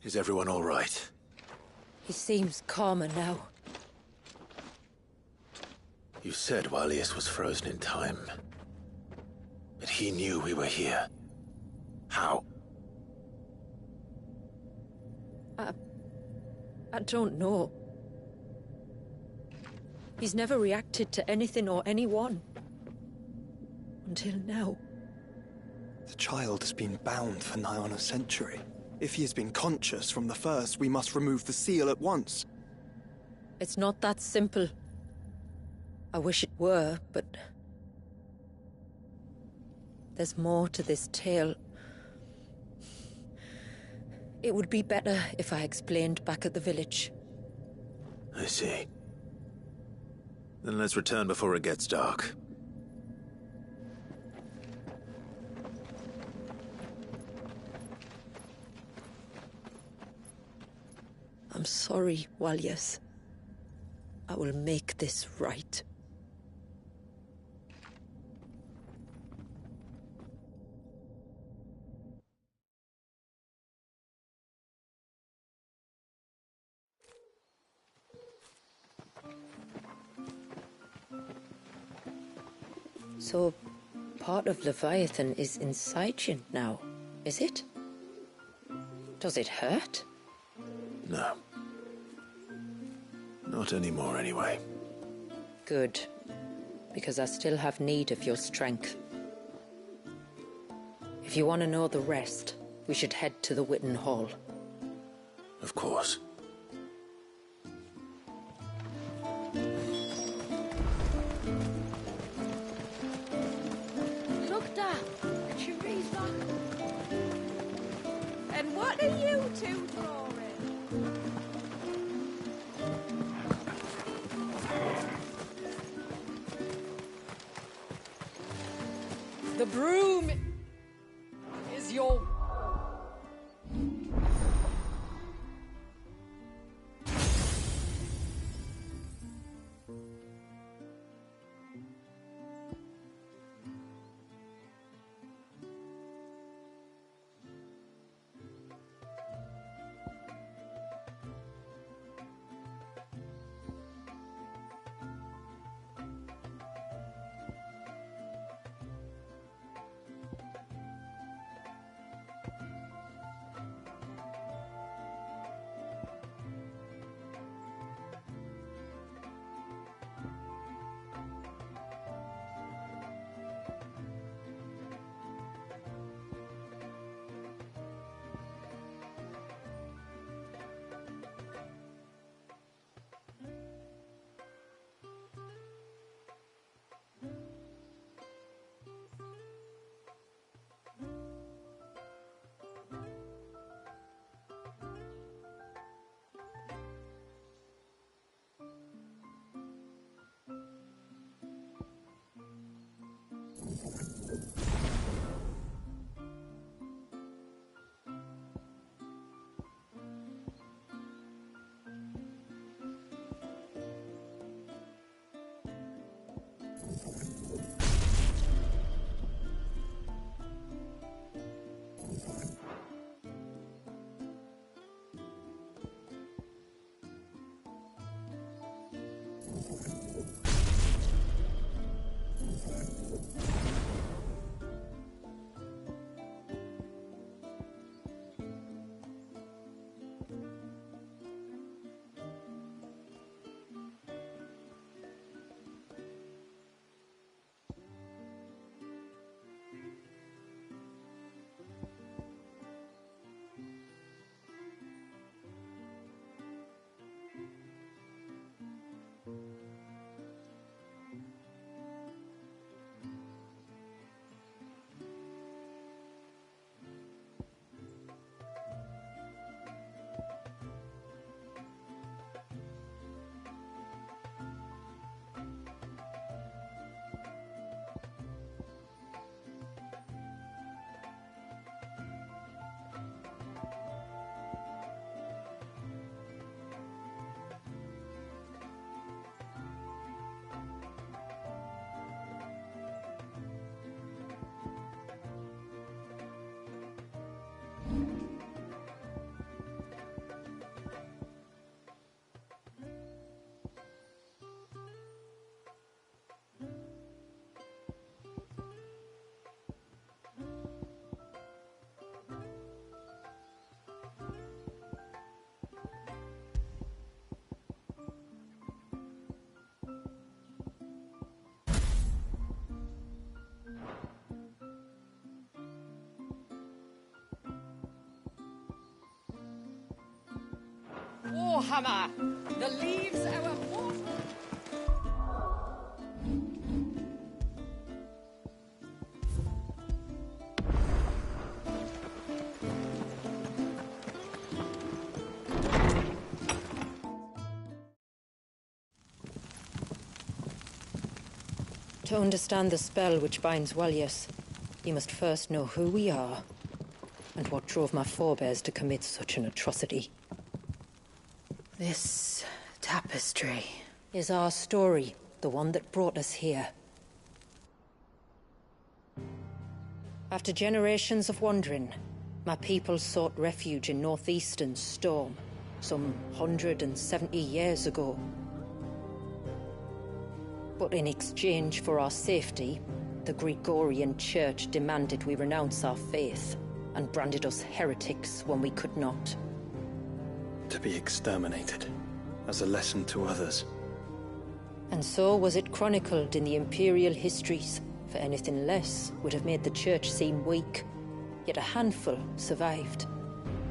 Is everyone all right? He seems calmer now. You said Walius was frozen in time. But he knew we were here. How? I don't know. He's never reacted to anything or anyone. Until now. The child has been bound for nigh on a century. If he has been conscious from the first, we must remove the seal at once. It's not that simple. I wish it were, but... there's more to this tale. It would be better if I explained back at the village. I see. Then let's return before it gets dark. I'm sorry, Walius. I will make this right. So, part of Leviathan is inside you now, is it? Does it hurt? No. Not anymore, anyway. Good. Because I still have need of your strength. If you want to know the rest, we should head to the Witten Hall. Of course. Look, Dad. Cherie's back. And what are you two drawing? The broom is your... hammer. The leaves our water. To understand the spell which binds Walyas, you must first know who we are, and what drove my forebears to commit such an atrocity. This tapestry is our story, the one that brought us here. After generations of wandering, my people sought refuge in northeastern Storm, some 170 years ago. But in exchange for our safety, the Gregorian Church demanded we renounce our faith and branded us heretics when we could not. To be exterminated, as a lesson to others. And so was it chronicled in the imperial histories, for anything less would have made the Church seem weak. Yet a handful survived.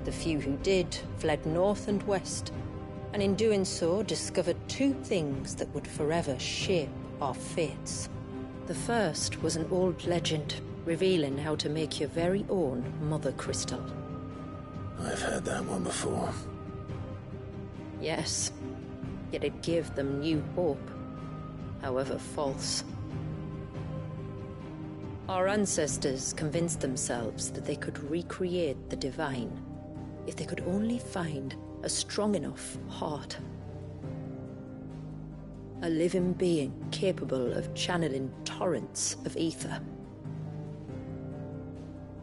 The few who did fled north and west, and in doing so discovered two things that would forever shape our fates. The first was an old legend, revealing how to make your very own Mother Crystal. I've heard that one before. Yes, yet it gave them new hope, however false. Our ancestors convinced themselves that they could recreate the divine if they could only find a strong enough heart. A living being capable of channeling torrents of ether.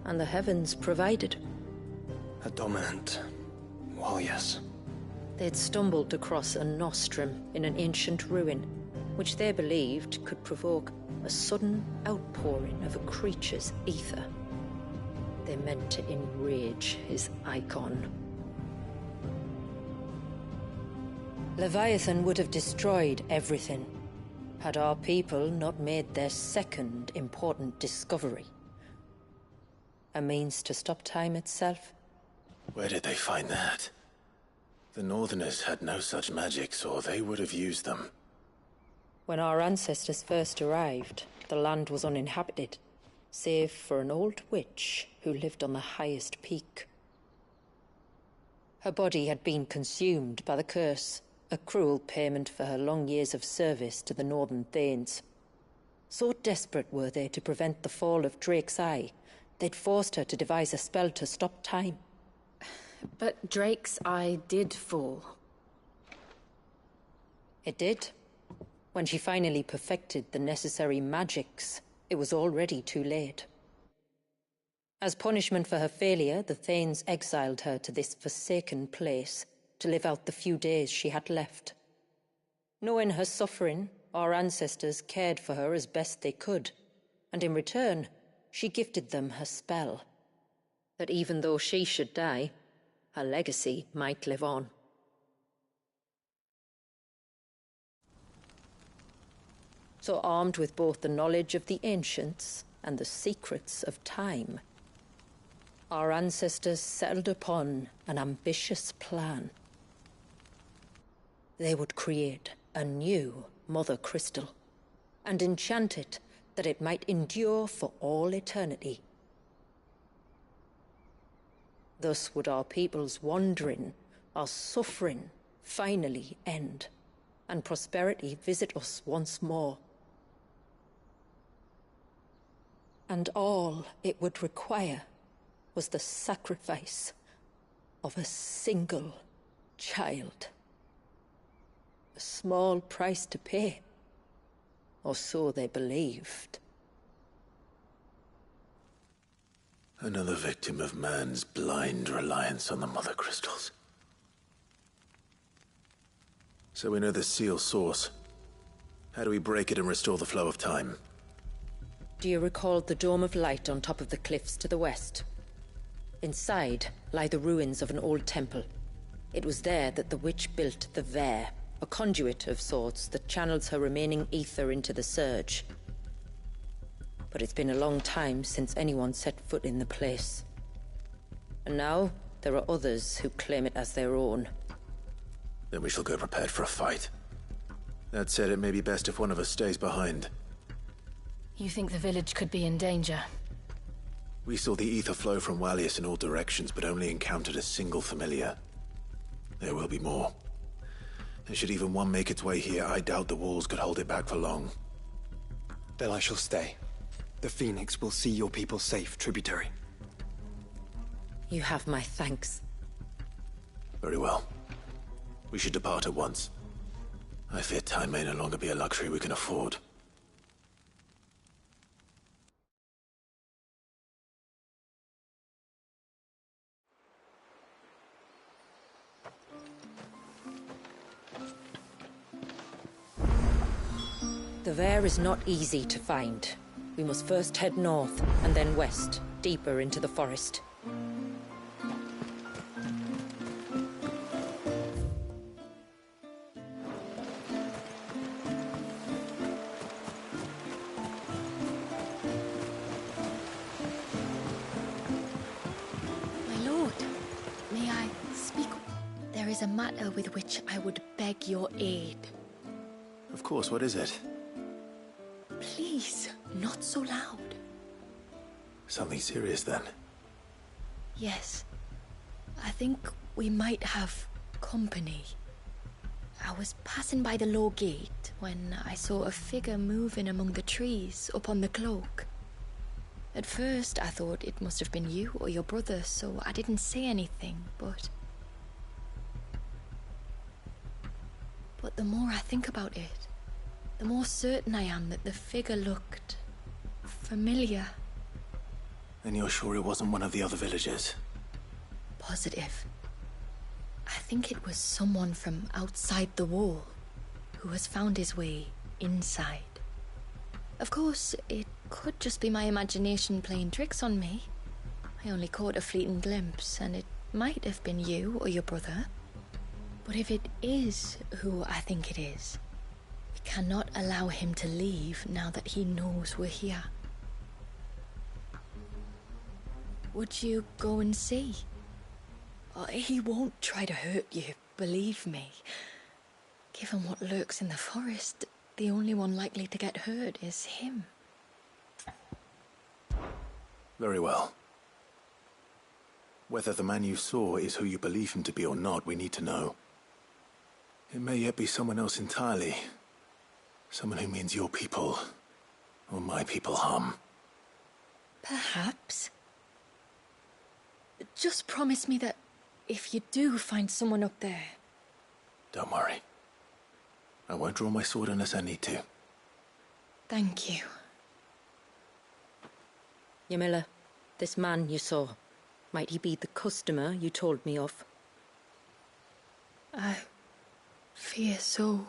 And the heavens provided. A dominant Walyas. They'd stumbled across a nostrum in an ancient ruin, which they believed could provoke a sudden outpouring of a creature's ether. They meant to enrage his icon. Leviathan would have destroyed everything, had our people not made their second important discovery. A means to stop time itself. Where did they find that? The Northerners had no such magics, or they would have used them. When our ancestors first arrived, the land was uninhabited, save for an old witch who lived on the highest peak. Her body had been consumed by the curse, a cruel payment for her long years of service to the Northern Thanes. So desperate were they to prevent the fall of Drake's Eye, they'd forced her to devise a spell to stop time. But Drake's Eye did fall. It did. When she finally perfected the necessary magics, it was already too late. As punishment for her failure, the Thanes exiled her to this forsaken place to live out the few days she had left. Knowing her suffering, our ancestors cared for her as best they could, and in return, she gifted them her spell. That even though she should die, her legacy might live on. So armed with both the knowledge of the ancients and the secrets of time, our ancestors settled upon an ambitious plan. They would create a new Mother Crystal, and enchant it that it might endure for all eternity. Thus would our people's wandering, our suffering, finally end, and prosperity visit us once more. And all it would require was the sacrifice of a single child. A small price to pay, or so they believed. Another victim of man's blind reliance on the Mother Crystals. So we know the seal source. How do we break it and restore the flow of time? Do you recall the Dome of Light on top of the cliffs to the west? Inside lie the ruins of an old temple. It was there that the witch built the Vare, a conduit of sorts that channels her remaining ether into the Surge. But it's been a long time since anyone set foot in the place. And now, there are others who claim it as their own. Then we shall go prepared for a fight. That said, it may be best if one of us stays behind. You think the village could be in danger? We saw the ether flow from Wallius in all directions, but only encountered a single familiar. There will be more. And should even one make its way here, I doubt the walls could hold it back for long. Then I shall stay. The Phoenix will see your people safe, tributary. You have my thanks. Very well. We should depart at once. I fear time may no longer be a luxury we can afford. The Vare is not easy to find. We must first head north, and then west, deeper into the forest. My lord, may I speak? There is a matter with which I would beg your aid. Of course, what is it? Please, not so loud. Something serious, then? Yes. I think we might have company. I was passing by the low gate when I saw a figure moving among the trees up on the cloak. At first, I thought it must have been you or your brother, so I didn't say anything, but the more I think about it, the more certain I am that the figure looked familiar. Then you're sure it wasn't one of the other villagers? Positive. I think it was someone from outside the wall who has found his way inside. Of course, it could just be my imagination playing tricks on me. I only caught a fleeting glimpse, and it might have been you or your brother. But if it is who I think it is, we cannot allow him to leave now that he knows we're here. Would you go and see? He won't try to hurt you, believe me. Given what lurks in the forest, the only one likely to get hurt is him. Very well. Whether the man you saw is who you believe him to be or not, we need to know. It may yet be someone else entirely. Someone who means your people, or my people, harm. Perhaps. Just promise me that if you do find someone up there... Don't worry. I won't draw my sword unless I need to. Thank you. Yamila, this man you saw, might he be the customer you told me of? I fear so.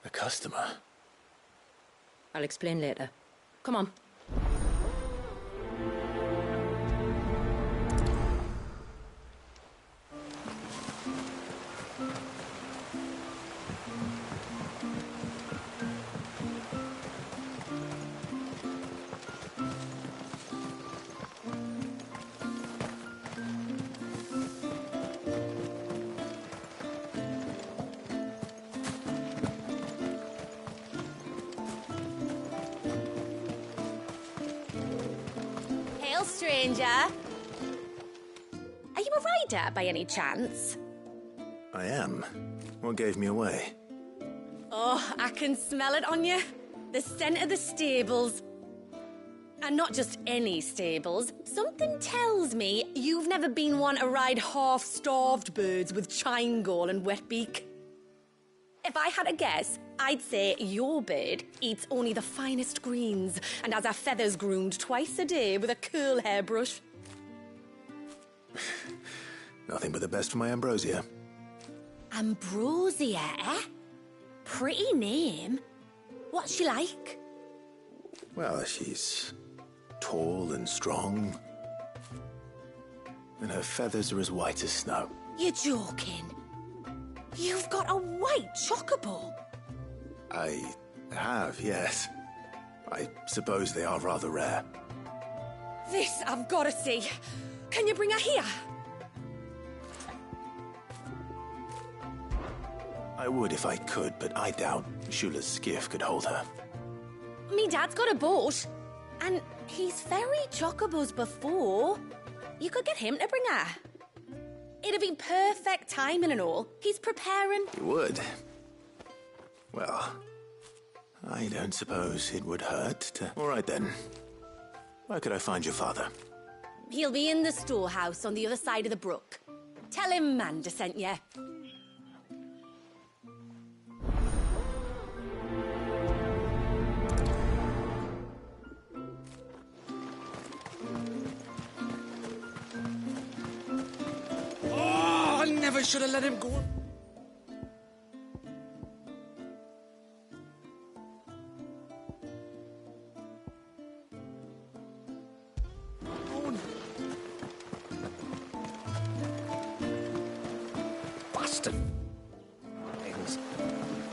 A customer? I'll explain later. Come on. Stranger. Are you a rider by any chance? I am. What gave me away? Oh, I can smell it on you. The scent of the stables. And not just any stables. Something tells me you've never been one to ride half-starved birds with chine gall and wet beak. If I had a guess, I'd say your bird eats only the finest greens and has her feathers groomed twice a day with a curl hairbrush. Nothing but the best for my Ambrosia. Ambrosia, eh? Pretty name. What's she like? Well, she's tall and strong. And her feathers are as white as snow. You're joking. You've got a white chocobo. I have, yes. I suppose they are rather rare. This I've got to see. Can you bring her here? I would if I could, but I doubt Shula's skiff could hold her. Me dad's got a boat, and he's ferried chocobos before. You could get him to bring her. It'd be perfect timing and all. He's preparing. You would? Well, I don't suppose it would hurt to... All right then. Where could I find your father? He'll be in the storehouse on the other side of the brook. Tell him Manda sent you. Oh, I never should have let him go. Bastard. Things.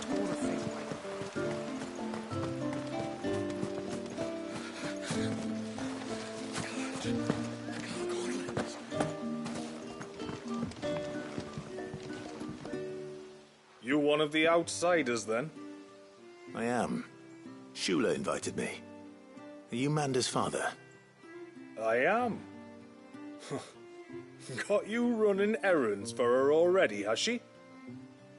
Tore the thing You one of the outsiders, then? I am. Shula invited me. Are you Manda's father? I am. Got you running errands for her already, has she?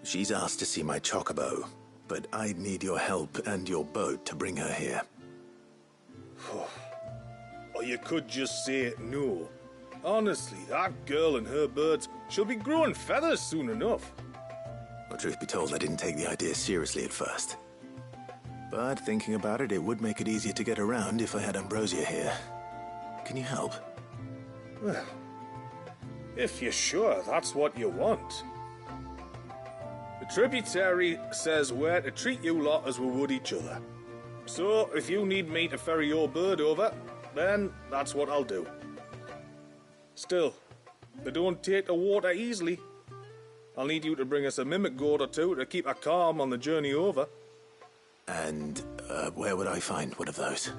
She's asked to see my chocobo, but I'd need your help and your boat to bring her here. Or you could just say no. Honestly, that girl and her birds, she'll be growing feathers soon enough. Well, truth be told, I didn't take the idea seriously at first. But thinking about it, it would make it easier to get around if I had Ambrosia here. Can you help? Well, if you're sure that's what you want. The tributary says we're to treat you lot as we would each other. So, if you need me to ferry your bird over, then that's what I'll do. Still, they don't take the water easily. I'll need you to bring us a mimic goat or two to keep her calm on the journey over. And, where would I find one of those?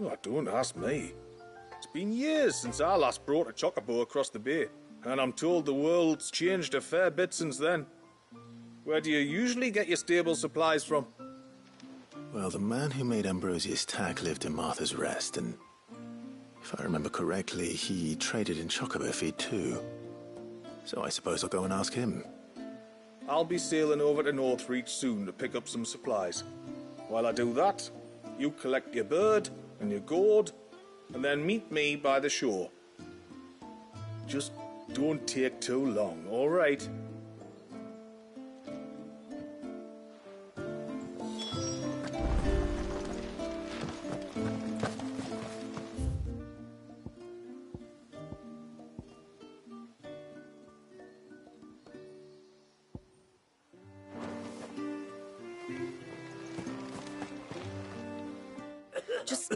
Oh, don't ask me. It's been years since I last brought a chocobo across the bay, and I'm told the world's changed a fair bit since then. Where do you usually get your stable supplies from? Well, the man who made Ambrosia's tack lived in Martha's Rest, and if I remember correctly, he traded in chocobo feed too. So I suppose I'll go and ask him. I'll be sailing over to Northreach soon to pick up some supplies. While I do that, you collect your bird and your gourd, and then meet me by the shore. Just don't take too long, all right? Just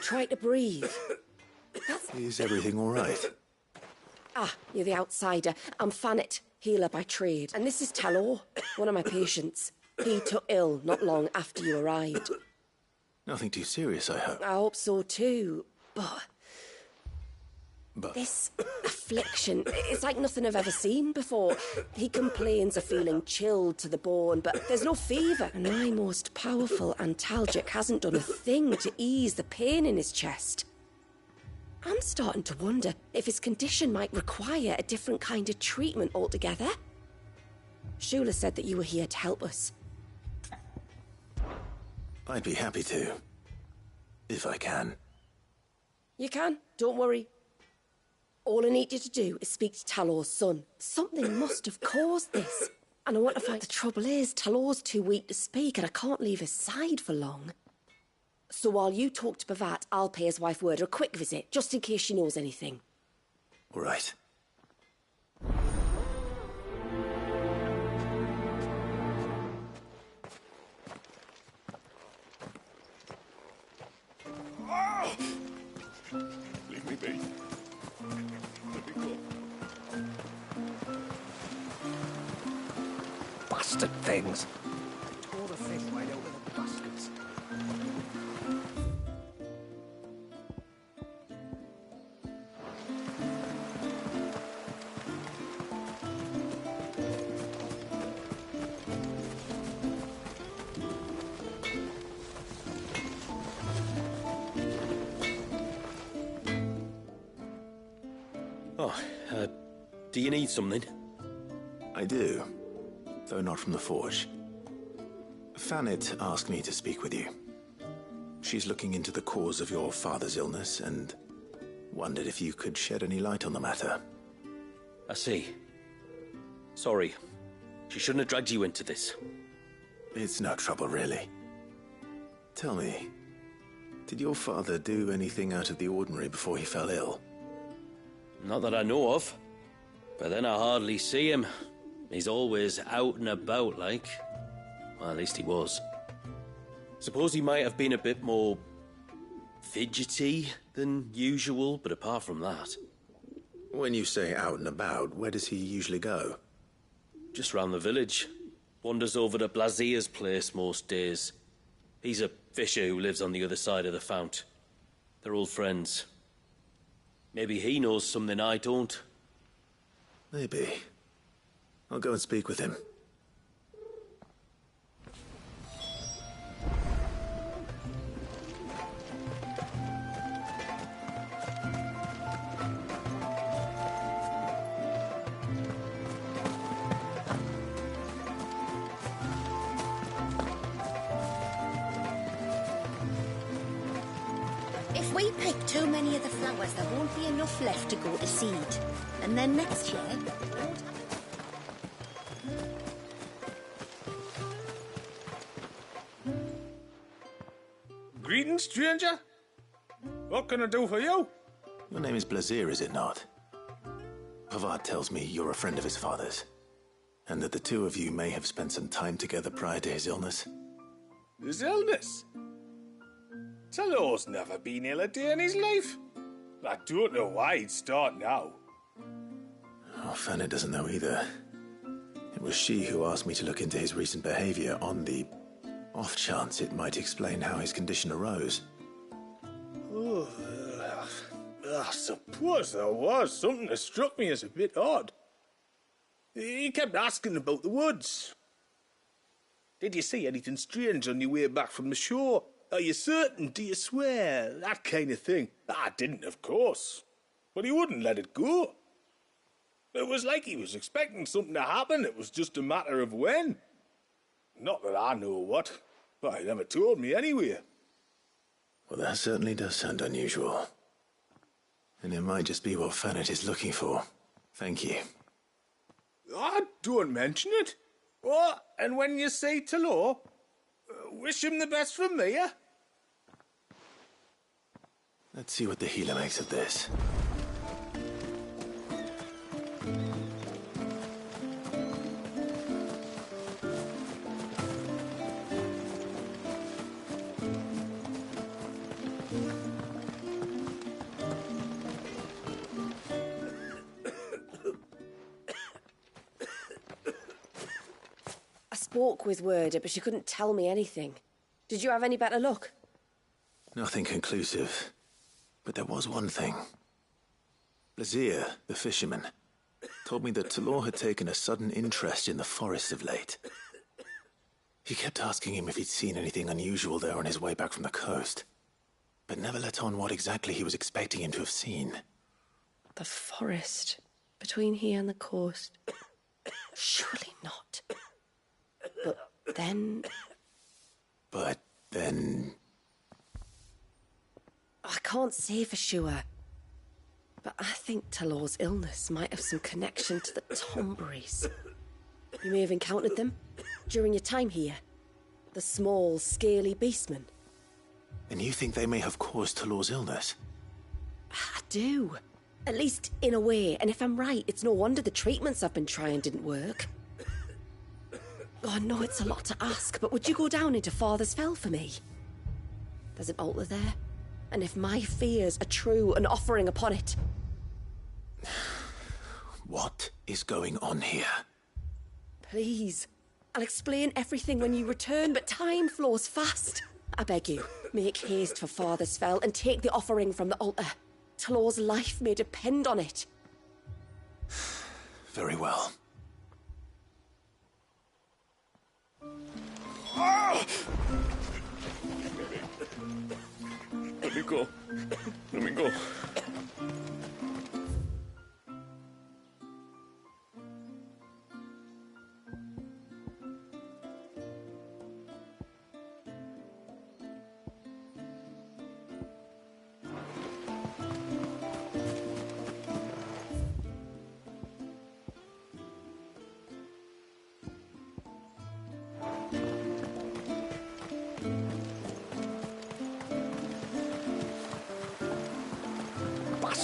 try to breathe. Is everything all right? Ah, you're the outsider. I'm Fannet, healer by trade. And this is Talor, one of my patients. He took ill not long after you arrived. Nothing too serious, I hope. I hope so too, but this affliction, it's like nothing I've ever seen before. He complains of feeling chilled to the bone, but there's no fever. And my most powerful antalgic hasn't done a thing to ease the pain in his chest. I'm starting to wonder if his condition might require a different kind of treatment altogether. Shula said that you were here to help us. I'd be happy to. If I can. You can, don't worry. All I need you to do is speak to Talor's son. Something must have caused this. And I want to find the trouble is, Talor's too weak to speak and I can't leave his side for long. So while you talk to Pavat, I'll pay his wife word a quick visit, just in case she knows anything. All right. Leave me be. Let me go. Bastard things! Tore the thing right out of the bastards. Do you need something? I do, though not from the Forge. Fanit asked me to speak with you. She's looking into the cause of your father's illness and wondered if you could shed any light on the matter. I see. Sorry. She shouldn't have dragged you into this. It's no trouble, really. Tell me, did your father do anything out of the ordinary before he fell ill? Not that I know of. But then I hardly see him. He's always out and about, like. Well, at least he was. Suppose he might have been a bit more fidgety than usual, but apart from that... When you say out and about, where does he usually go? Just round the village. Wanders over to Blazier's place most days. He's a fisher who lives on the other side of the fount. They're old friends. Maybe he knows something I don't. Maybe. I'll go and speak with him. If we pick too many of the flowers, there won't be enough left to go to seed. And then next year, we won't have... Greetings, stranger. What can I do for you? Your name is Blazier, is it not? Pavard tells me you're a friend of his father's, and that the two of you may have spent some time together prior to his illness. His illness? Talor's never been ill a day in his life. I don't know why he'd start now. Oh, Fanny doesn't know either. It was she who asked me to look into his recent behavior on the off chance it might explain how his condition arose. Oh, I suppose there was something that struck me as a bit odd. He kept asking about the woods. Did you see anything strange on your way back from the shore? Are you certain? Do you swear? That kind of thing. I didn't, of course. But he wouldn't let it go. It was like he was expecting something to happen. It was just a matter of when. Not that I know what, but he never told me anyway. Well, that certainly does sound unusual. And it might just be what Fanit is looking for. Thank you. Don't mention it. Oh, and when you say Talor, wish him the best from me, eh? Let's see what the healer makes of this. I spoke with Werder, but she couldn't tell me anything. Did you have any better luck? Nothing conclusive. But there was one thing. Blazier, the fisherman, told me that Talor had taken a sudden interest in the forest of late. He kept asking him if he'd seen anything unusual there on his way back from the coast, but never let on what exactly he was expecting him to have seen. The forest between here and the coast. Surely not. But then... I can't say for sure. But I think Talor's illness might have some connection to the Tomberries. You may have encountered them during your time here. The small, scaly beastmen. And you think they may have caused Talor's illness? I do. At least in a way. And if I'm right, it's no wonder the treatments I've been trying didn't work. Oh, I know it's a lot to ask, but would you go down into Father's Fell for me? There's an altar there. And if my fears are true, an offering upon it. What is going on here? Please. I'll explain everything when you return, but time flows fast. I beg you, make haste for Father's Fell and take the offering from the altar. Talor's life may depend on it. Very well. Let me go. Let me go.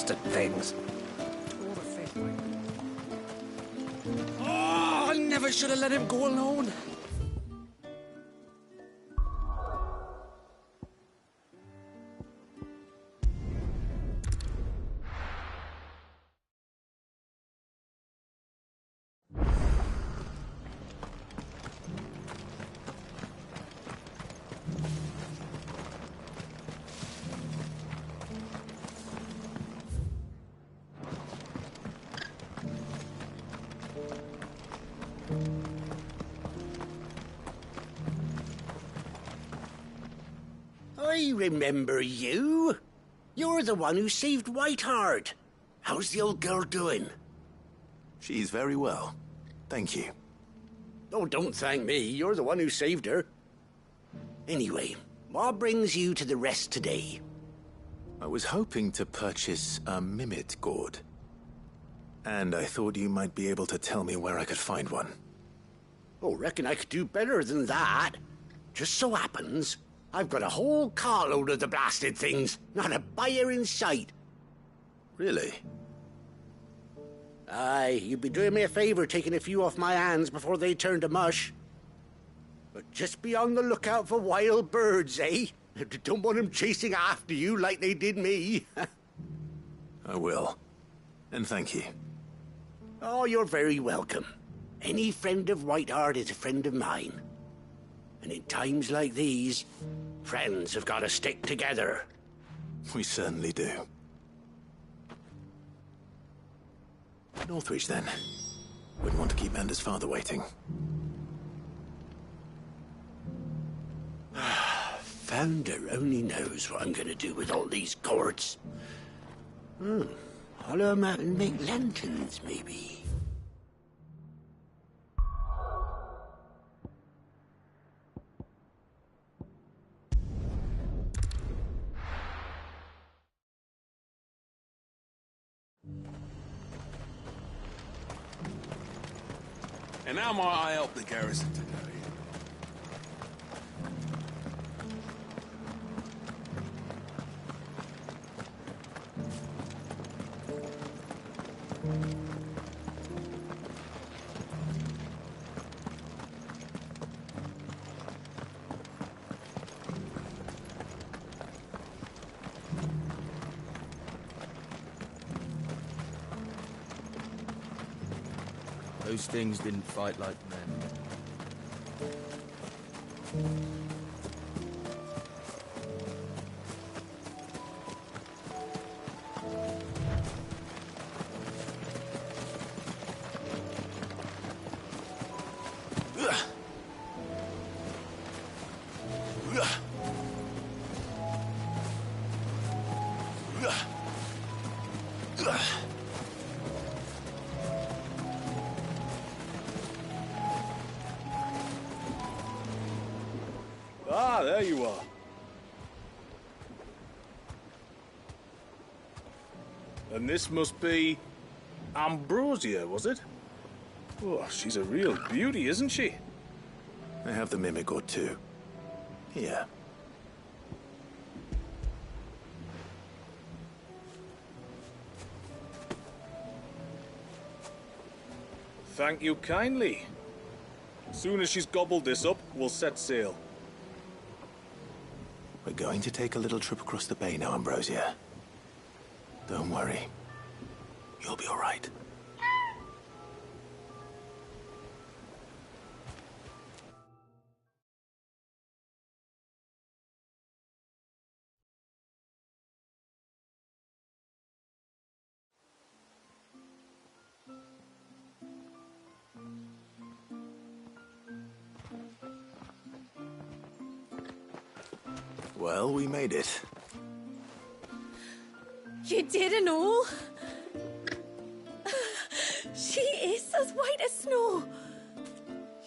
bastard things. Oh, I never should have let him go alone. I remember you. You're the one who saved Whiteheart. How's the old girl doing? She's very well. Thank you. Oh, don't thank me. You're the one who saved her. Anyway, what brings you to the rest today? I was hoping to purchase a mimit gourd. And I thought you might be able to tell me where I could find one. Oh, reckon I could do better than that. Just so happens, I've got a whole carload of the blasted things. Not a buyer in sight. Really? Aye, you'd be doing me a favor taking a few off my hands before they turn to mush. But just be on the lookout for wild birds, eh? Don't want them chasing after you like they did me. I will. And thank you. Oh, you're very welcome. Any friend of Whiteheart is a friend of mine. And in times like these, friends have got to stick together. We certainly do. Northwich, then. Wouldn't want to keep Anders' father waiting. Founder only knows what I'm going to do with all these gourds. Hollow them out and make lanterns, maybe. And how might I help the garrison today? Those things didn't fight like men. Ah, there you are. And this must be Ambrosia, was it? Oh, she's a real beauty, isn't she? I have the mimic gourd too. Here. Thank you kindly. Soon as she's gobbled this up, we'll set sail. We're going to take a little trip across the bay now, Ambrosia. Don't worry. You'll be all right. Well, we made it. You didn't all? She is as white as snow.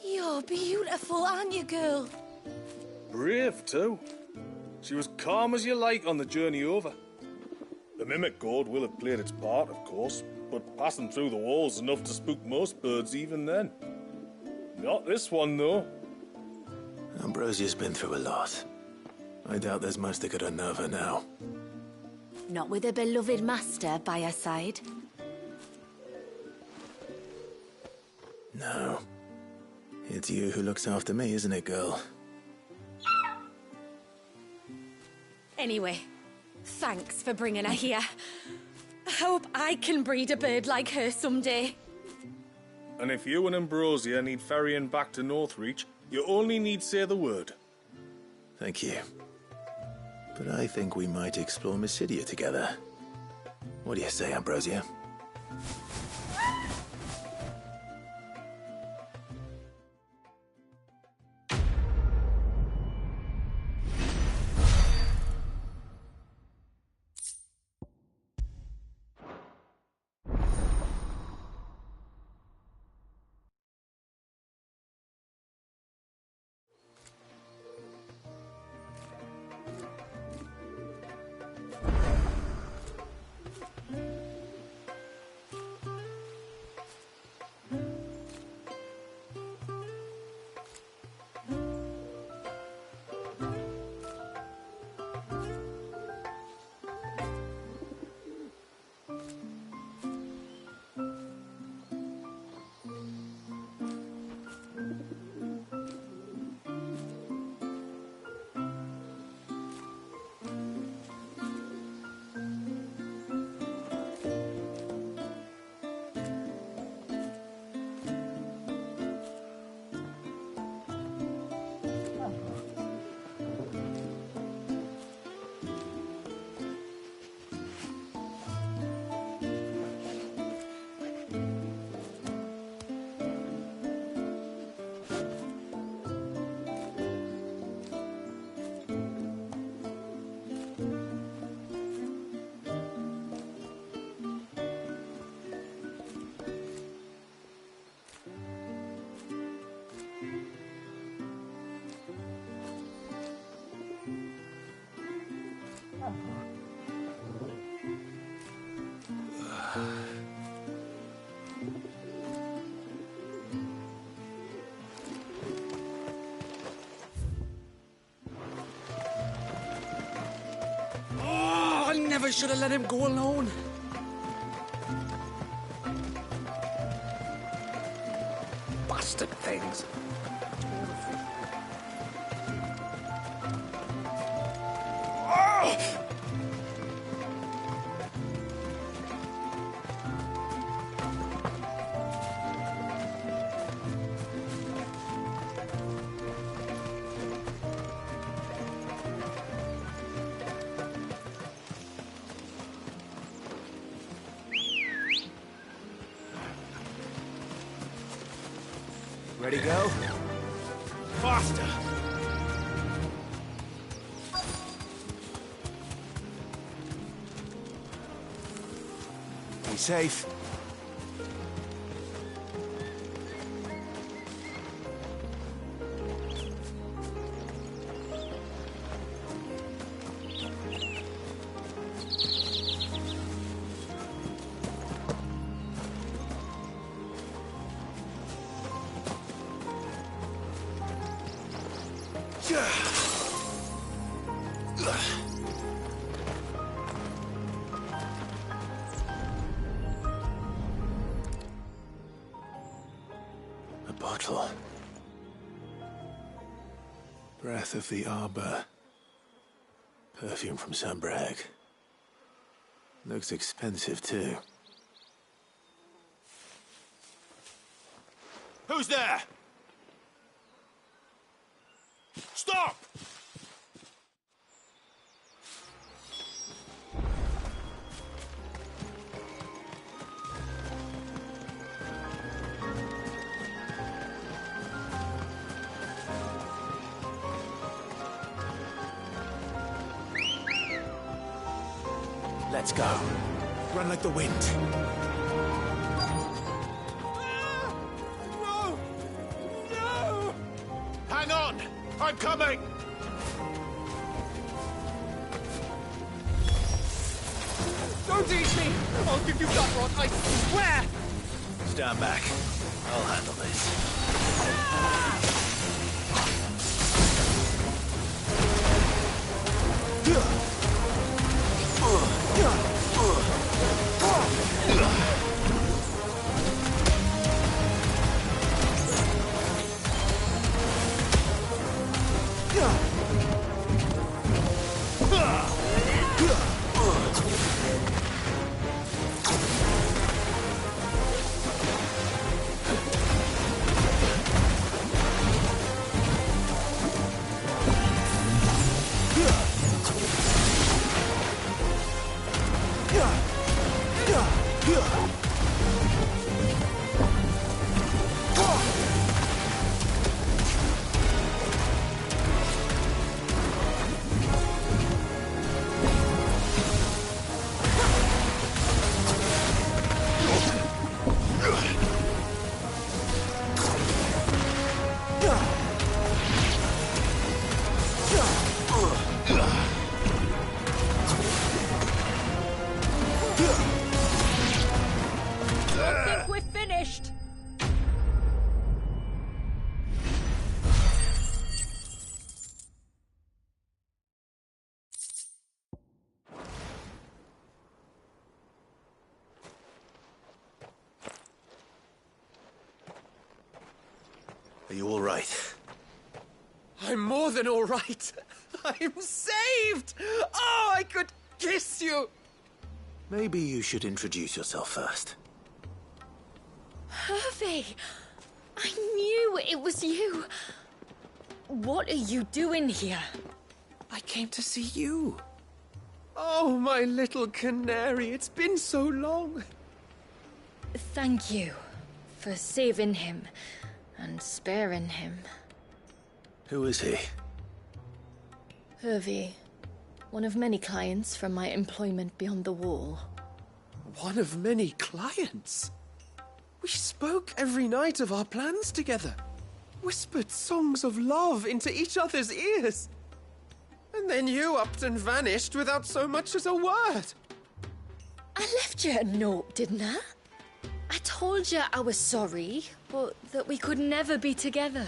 You're beautiful, aren't you, girl? Brave, too. She was calm as you like on the journey over. The mimic gourd will have played its part, of course, but passing through the walls enough to spook most birds even then. Not this one, though. Ambrosia's been through a lot. I doubt there's much that could unnerve her now. Not with a beloved master by her side. No. It's you who looks after me, isn't it, girl? Anyway, thanks for bringing her here. I hope I can breed a bird like her someday. And if you and Ambrosia need ferrying back to Northreach, you only need say the word. Thank you. But I think we might explore Mysidia together. What do you say, Ambrosia? I never should have let him go alone. Bastard things. Ready, go? Faster! Be safe. A bottle. Breath of the Arbor. Perfume from Sambrag. Looks expensive, too. Who's there? Stop! Let's go. Run like the wind. No! No! Hang on! I'm coming! Don't eat me! I'll give you gut rot, I swear! Stand back. I'll handle this. finished! Are you all right? I'm more than all right. I'm saved! Oh, I could kiss you! Maybe you should introduce yourself first. Hervey! I knew it was you. What are you doing here? I came to see you. Oh, my little canary, it's been so long. Thank you for saving him and sparing him. Who is he? Hervey, one of many clients from my employment beyond the wall. One of many clients? We spoke every night of our plans together. Whispered songs of love into each other's ears. And then you upped and vanished without so much as a word. I left you a note, didn't I? I told you I was sorry, but that we could never be together.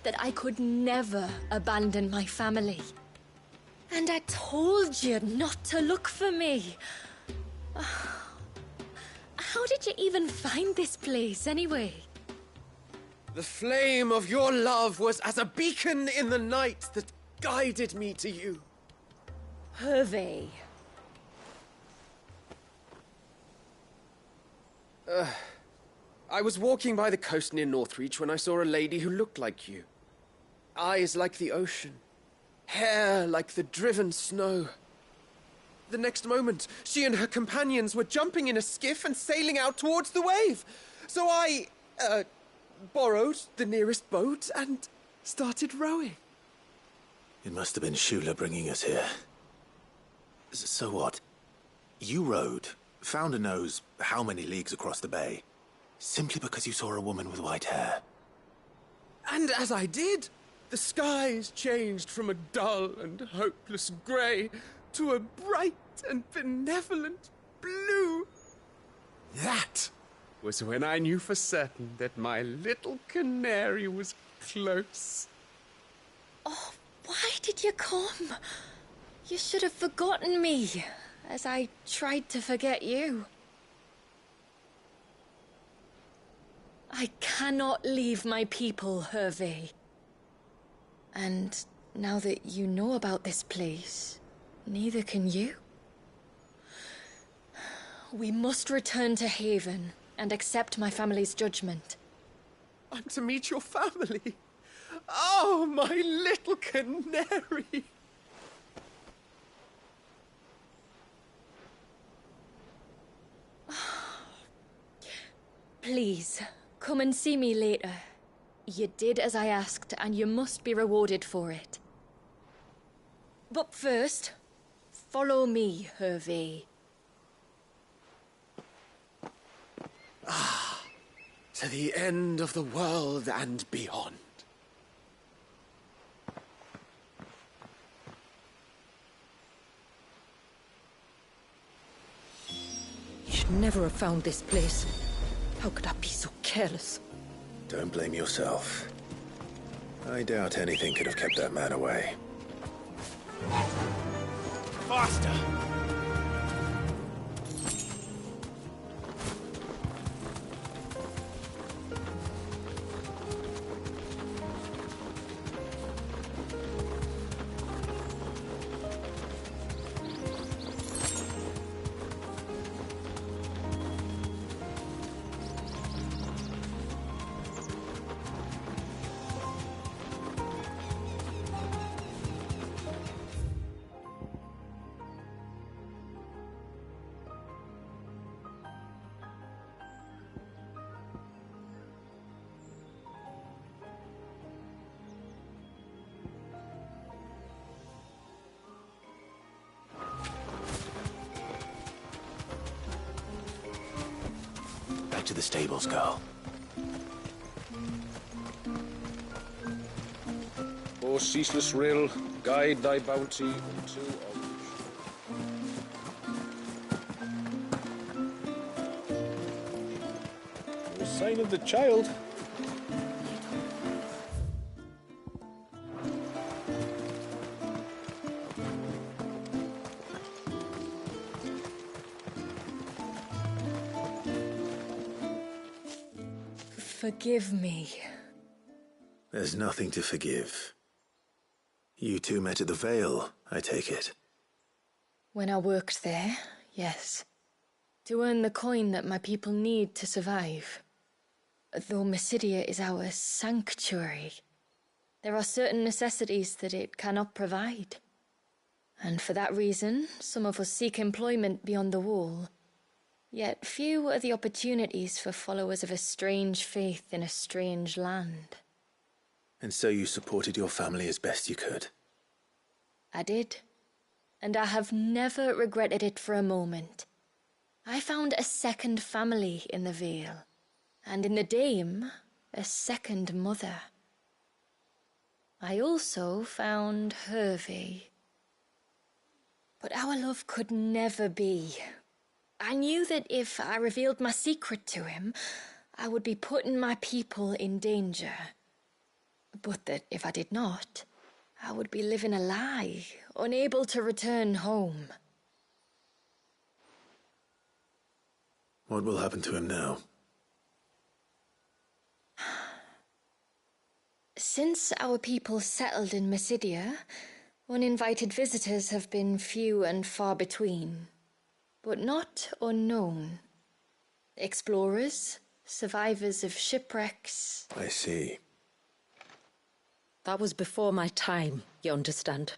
That I could never abandon my family. And I told you not to look for me. How did you even find this place, anyway? The flame of your love was as a beacon in the night that guided me to you. Hervey. I was walking by the coast near Northreach when I saw a lady who looked like you. Eyes like the ocean. Hair like the driven snow. The next moment, she and her companions were jumping in a skiff and sailing out towards the wave. So I, borrowed the nearest boat and started rowing. It must have been Shula bringing us here. So what? You rowed, found a nose how many leagues across the bay, simply because you saw a woman with white hair. And as I did, the skies changed from a dull and hopeless grey to a bright and benevolent blue. That was when I knew for certain that my little canary was close. Oh, why did you come? You should have forgotten me, as I tried to forget you. I cannot leave my people, Hervey. And now that you know about this place, neither can you. We must return to Haven and accept my family's judgment. I'm to meet your family. Oh, my little canary. Please, come and see me later. You did as I asked, and you must be rewarded for it. But first, follow me, Hervey. To the end of the world and beyond. You should never have found this place. How could I be so careless? Don't blame yourself. I doubt anything could have kept that man away. Faster! To the stables, girl. O ceaseless rill, guide thy bounty unto O sign of the child. Forgive me. There's nothing to forgive. You two met at the Vale, I take it. When I worked there, yes. To earn the coin that my people need to survive. Though Mysidia is our sanctuary, there are certain necessities that it cannot provide. And for that reason, some of us seek employment beyond the wall. Yet few are the opportunities for followers of a strange faith in a strange land. And so you supported your family as best you could? I did. And I have never regretted it for a moment. I found a second family in the Vale, and in the Dame, a second mother. I also found Hervey. But our love could never be. I knew that if I revealed my secret to him, I would be putting my people in danger. But that if I did not, I would be living a lie, unable to return home. What will happen to him now? Since our people settled in Mysidia, uninvited visitors have been few and far between, but not unknown. Explorers, survivors of shipwrecks. I see. That was before my time, you understand.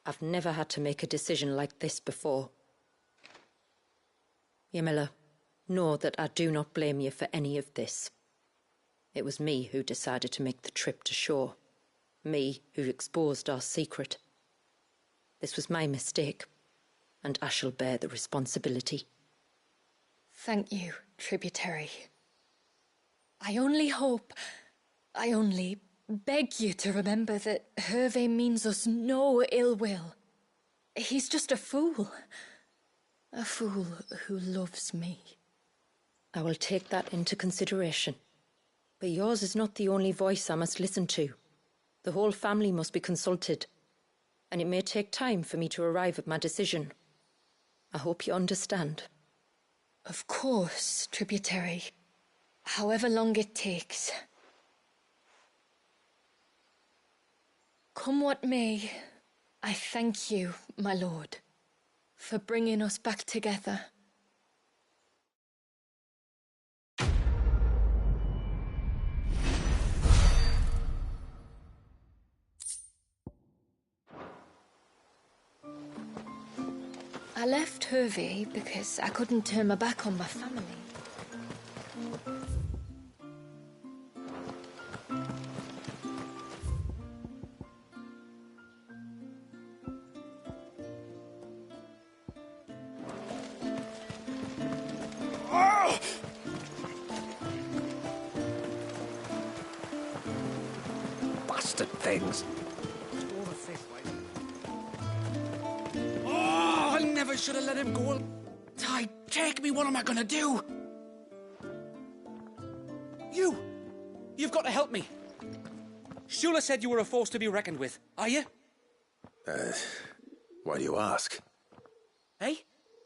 I've never had to make a decision like this before. Ymila, know that I do not blame you for any of this. It was me who decided to make the trip to shore. Me who exposed our secret. This was my mistake, and I shall bear the responsibility. Thank you, tributary. I only beg you to remember that Hervey means us no ill will. He's just a fool. A fool who loves me. I will take that into consideration. But yours is not the only voice I must listen to. The whole family must be consulted, and it may take time for me to arrive at my decision. I hope you understand. Of course, tributary. However long it takes. Come what may, I thank you, my lord, for bringing us back together. I left Hervey because I couldn't turn my back on my family. Bastard things. Oh, I never should have let him go. Ty, take me. What am I gonna do? You've got to help me. Shula said you were a force to be reckoned with. Are you? Why do you ask? Eh?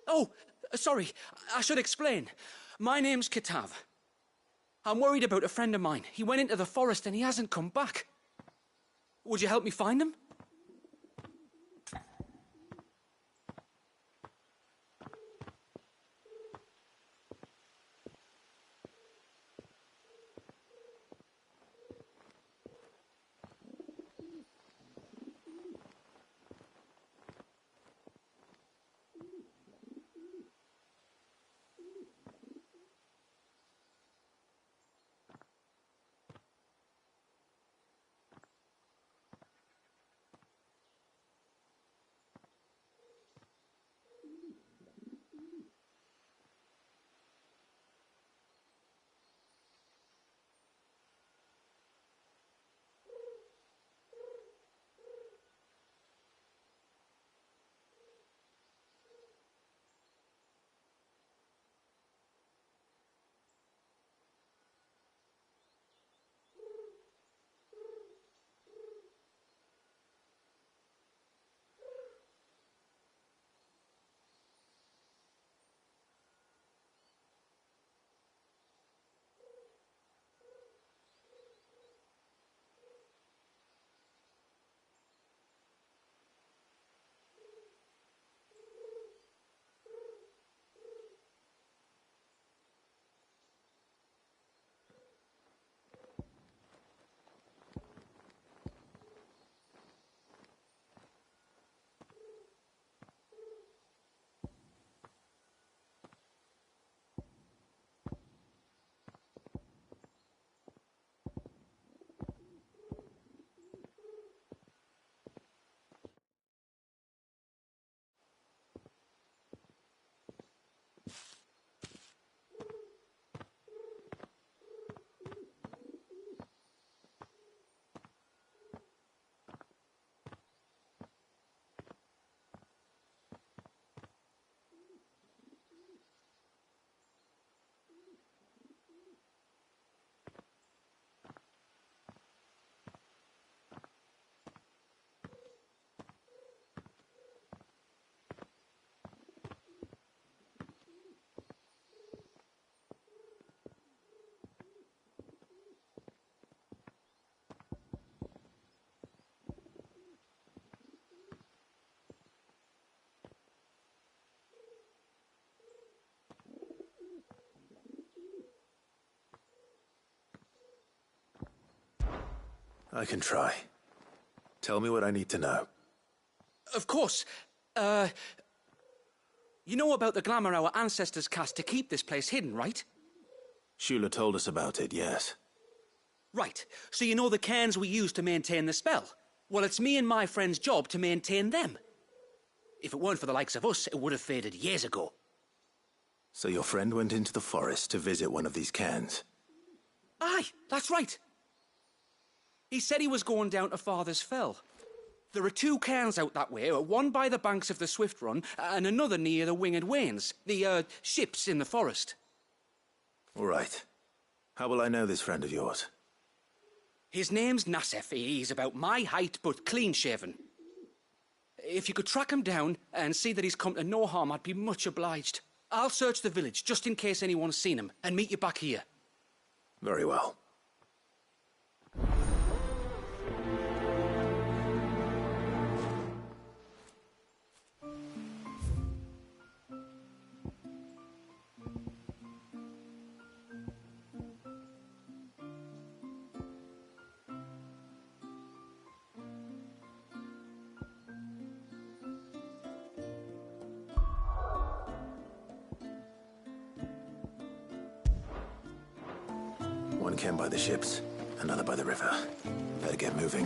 Oh, sorry. I should explain. My name's Kitav. I'm worried about a friend of mine. He went into the forest and he hasn't come back. Would you help me find him? I can try. Tell me what I need to know. Of course. You know about the glamour our ancestors cast to keep this place hidden, right? Shula told us about it, yes. Right. So you know the cairns we use to maintain the spell? Well, it's me and my friend's job to maintain them. If it weren't for the likes of us, it would have faded years ago. So your friend went into the forest to visit one of these cairns? Aye, that's right. He said he was going down to Father's Fell. There are 2 cairns out that way, one by the banks of the Swift Run, and another near the Winged Wains, the, ships in the forest. All right. How will I know this friend of yours? His name's Nassef. He's about my height, but clean-shaven. If you could track him down and see that he's come to no harm, I'd be much obliged. I'll search the village, just in case anyone's seen him, and meet you back here. Very well. One cairn by the ships, another by the river. Better get moving.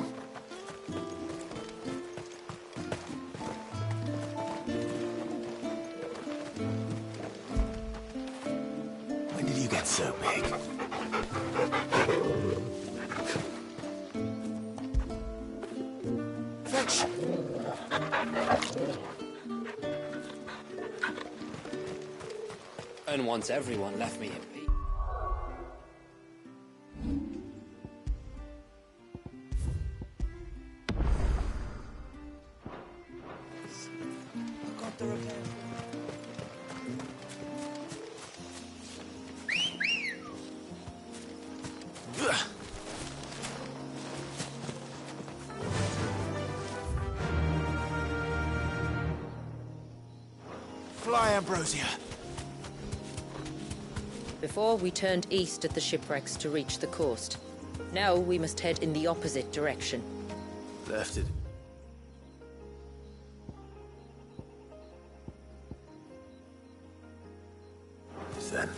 When did you get so big? Fetch! And once everyone left me in peace. Fly, Ambrosia! Before we turned east at the shipwrecks to reach the coast. Now we must head in the opposite direction. Left it. Then.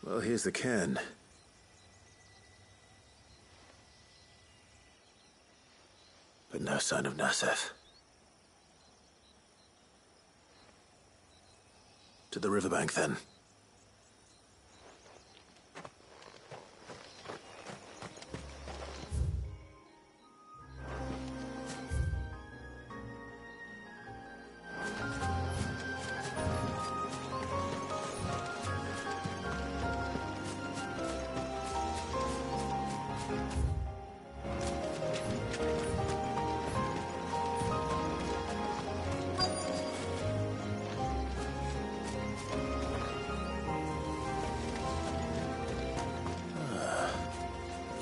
Well, here's the cairn. But no sign of Nassef. To the riverbank, then.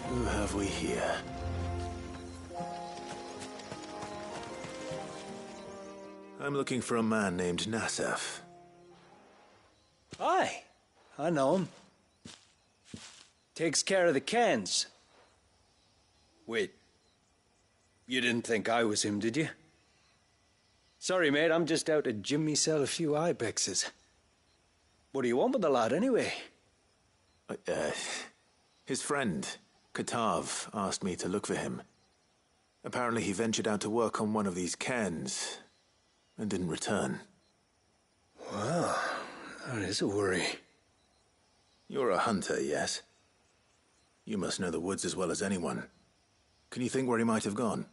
Who have we here? I'm looking for a man named Nassef. Aye, I know him. Takes care of the cairns. Wait, you didn't think I was him, did you? Sorry, mate, I'm just out to gym myself a few ibexes. What do you want with the lad, anyway? His friend, Katav, asked me to look for him. Apparently he ventured out to work on one of these cairns and didn't return. Well, that is a worry. You're a hunter, yes? You must know the woods as well as anyone. Can you think where he might have gone?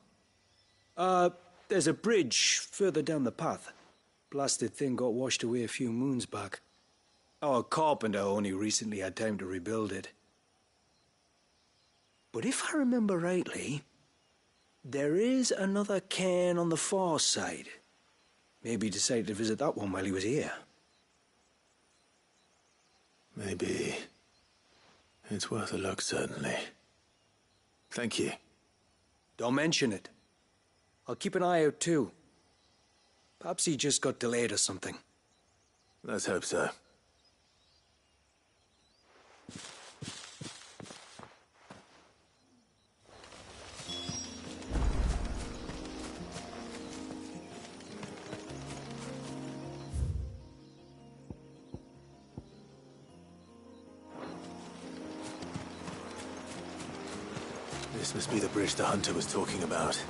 There's a bridge further down the path. Blasted thing got washed away a few moons back. Our carpenter only recently had time to rebuild it. But if I remember rightly, There is another cairn on the far side. Maybe he decided to visit that one while he was here. Maybe. It's worth a look, certainly. Thank you. Don't mention it. I'll keep an eye out too. Perhaps he just got delayed or something. Let's hope so. This must be the bridge the hunter was talking about.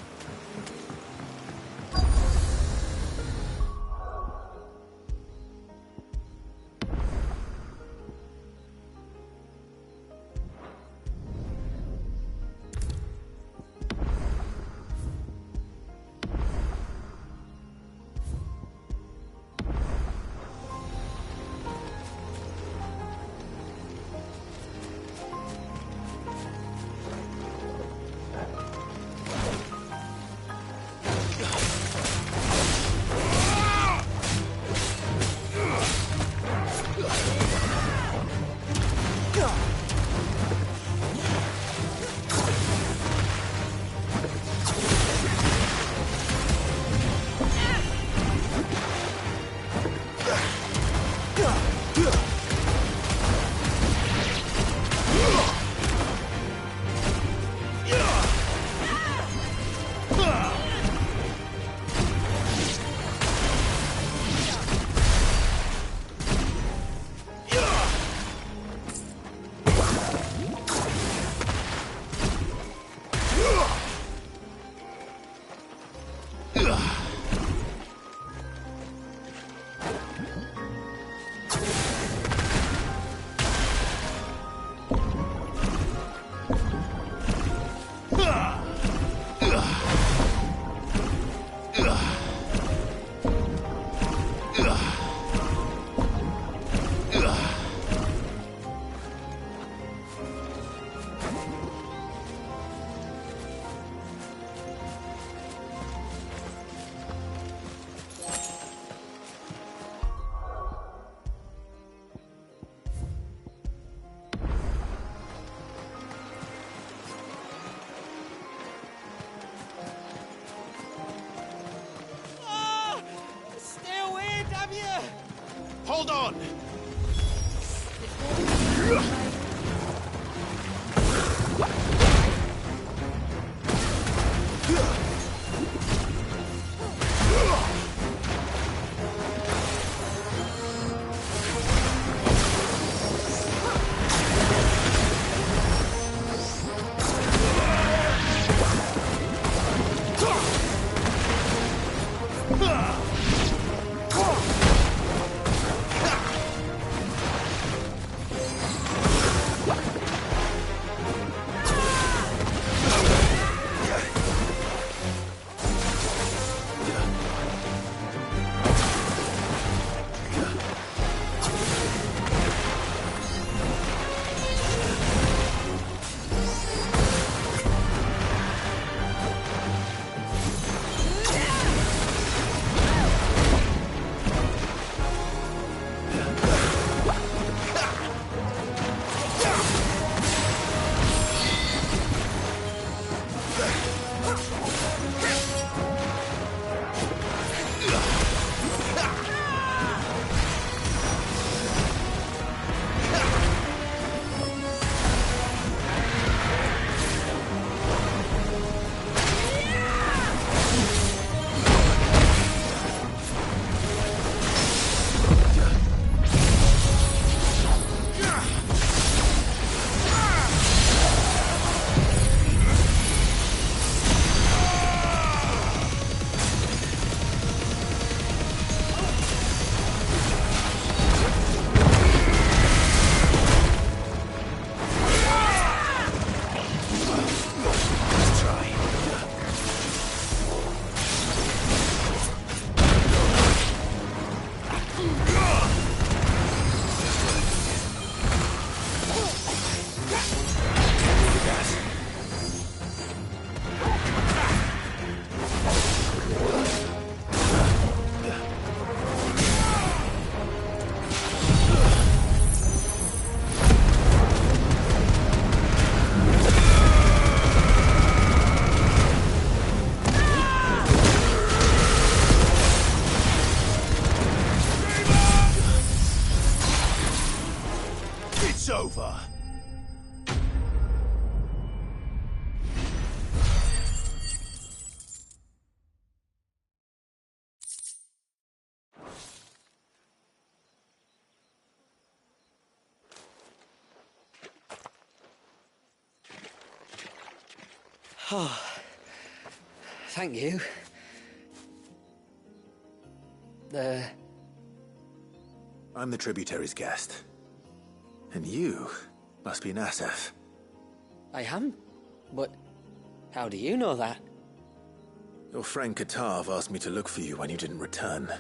Hold on! Oh, thank you. I'm the tributary's guest. And you must be Nassef. I am? But how do you know that? Your friend Katav asked me to look for you when you didn't return.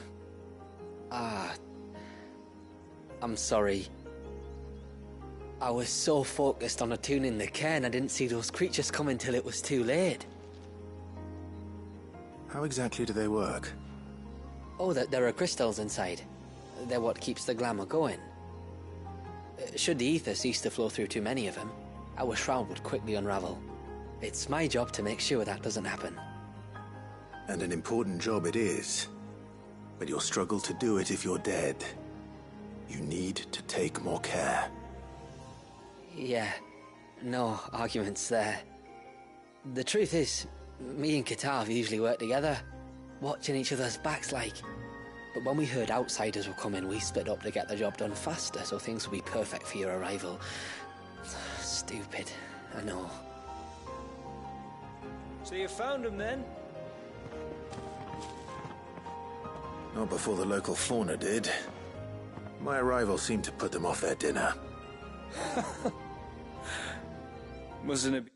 Ah, I'm sorry. I was so focused on attuning the cairn, I didn't see those creatures coming till it was too late. How exactly do they work? Oh, there are crystals inside. They're what keeps the glamour going. Should the ether cease to flow through too many of them, our shroud would quickly unravel. It's my job to make sure that doesn't happen. And an important job it is. But you'll struggle to do it if you're dead. You need to take more care. Yeah, no arguments there. The truth is, me and Katav usually work together, watching each other's backs like. But when we heard outsiders were coming, we split up to get the job done faster so things would be perfect for your arrival. Stupid, I know. So you found him then? Not before the local fauna did. My arrival seemed to put them off their dinner. Mustn't it be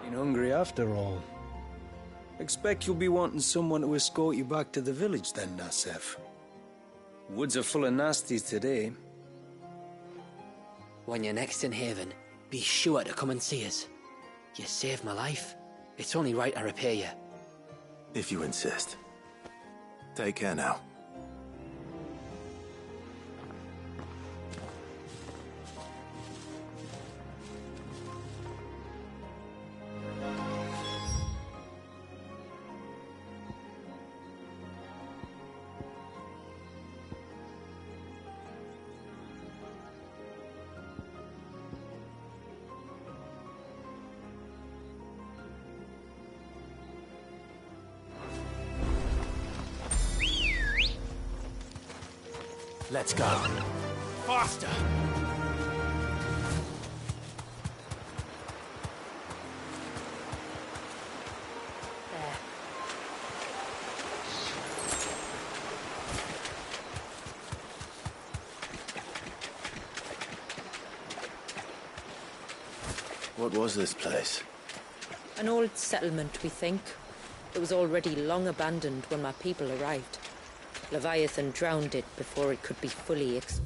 Been hungry after all. Expect you'll be wanting someone to escort you back to the village then, Nasef. Woods are full of nasties today. When you're next in Haven, be sure to come and see us. You saved my life. It's only right I repay you. If you insist. Take care now. Let's go. Faster! There. What was this place? An old settlement, we think. It was already long abandoned when my people arrived. Leviathan drowned it before it could be fully explored.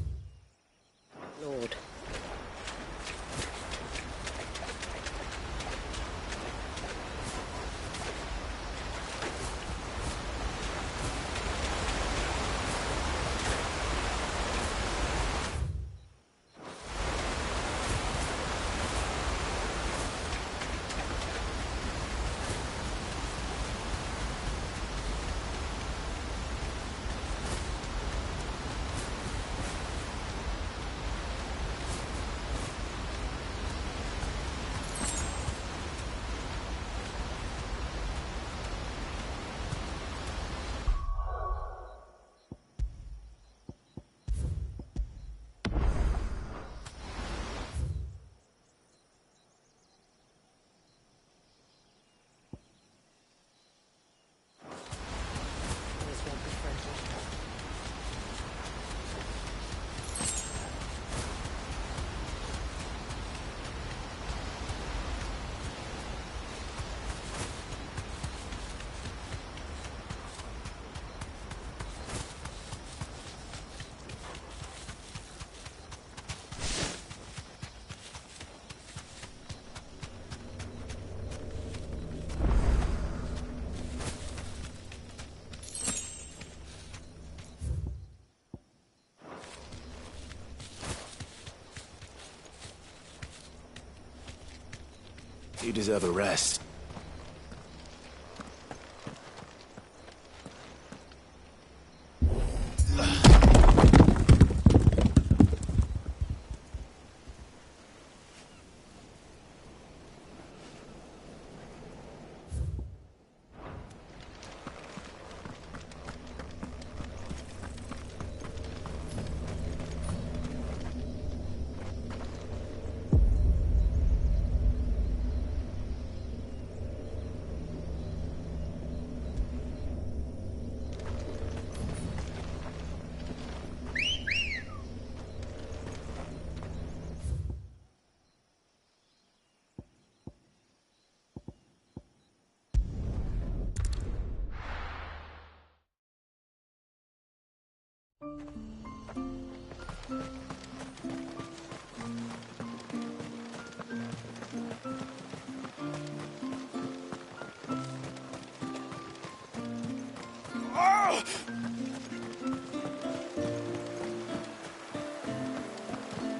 You deserve a rest.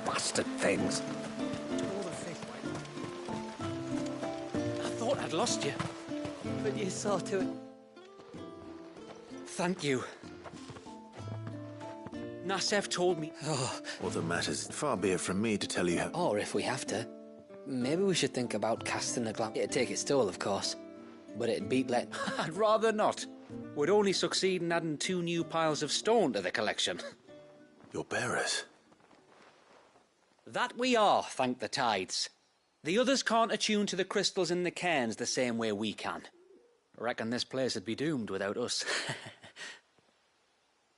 Bastard things. I thought I'd lost you, but you saw to it. Thank you. Nasef told me. Oh. What the matters, far be it from me to tell you how. Or if we have to, maybe we should think about casting a glance. It'd take its toll, of course, but it'd beat let. I'd rather not. Would only succeed in adding 2 new piles of stone to the collection. Your bearers? That we are, thank the tides. The others can't attune to the crystals in the cairns the same way we can. I reckon this place would be doomed without us.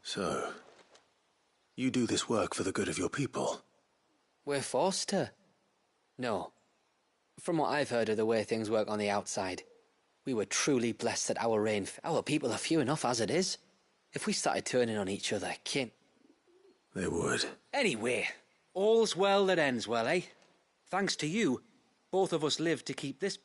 So, you do this work for the good of your people? We're forced to. No. From what I've heard of the way things work on the outside, we were truly blessed that our people are few enough as it is. If we started turning on each other, They would. Anyway, all's well that ends well, eh? Thanks to you, both of us lived to keep this.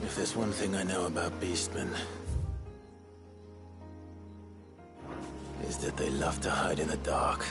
If there's one thing I know about beastmen, is that they love to hide in the dark.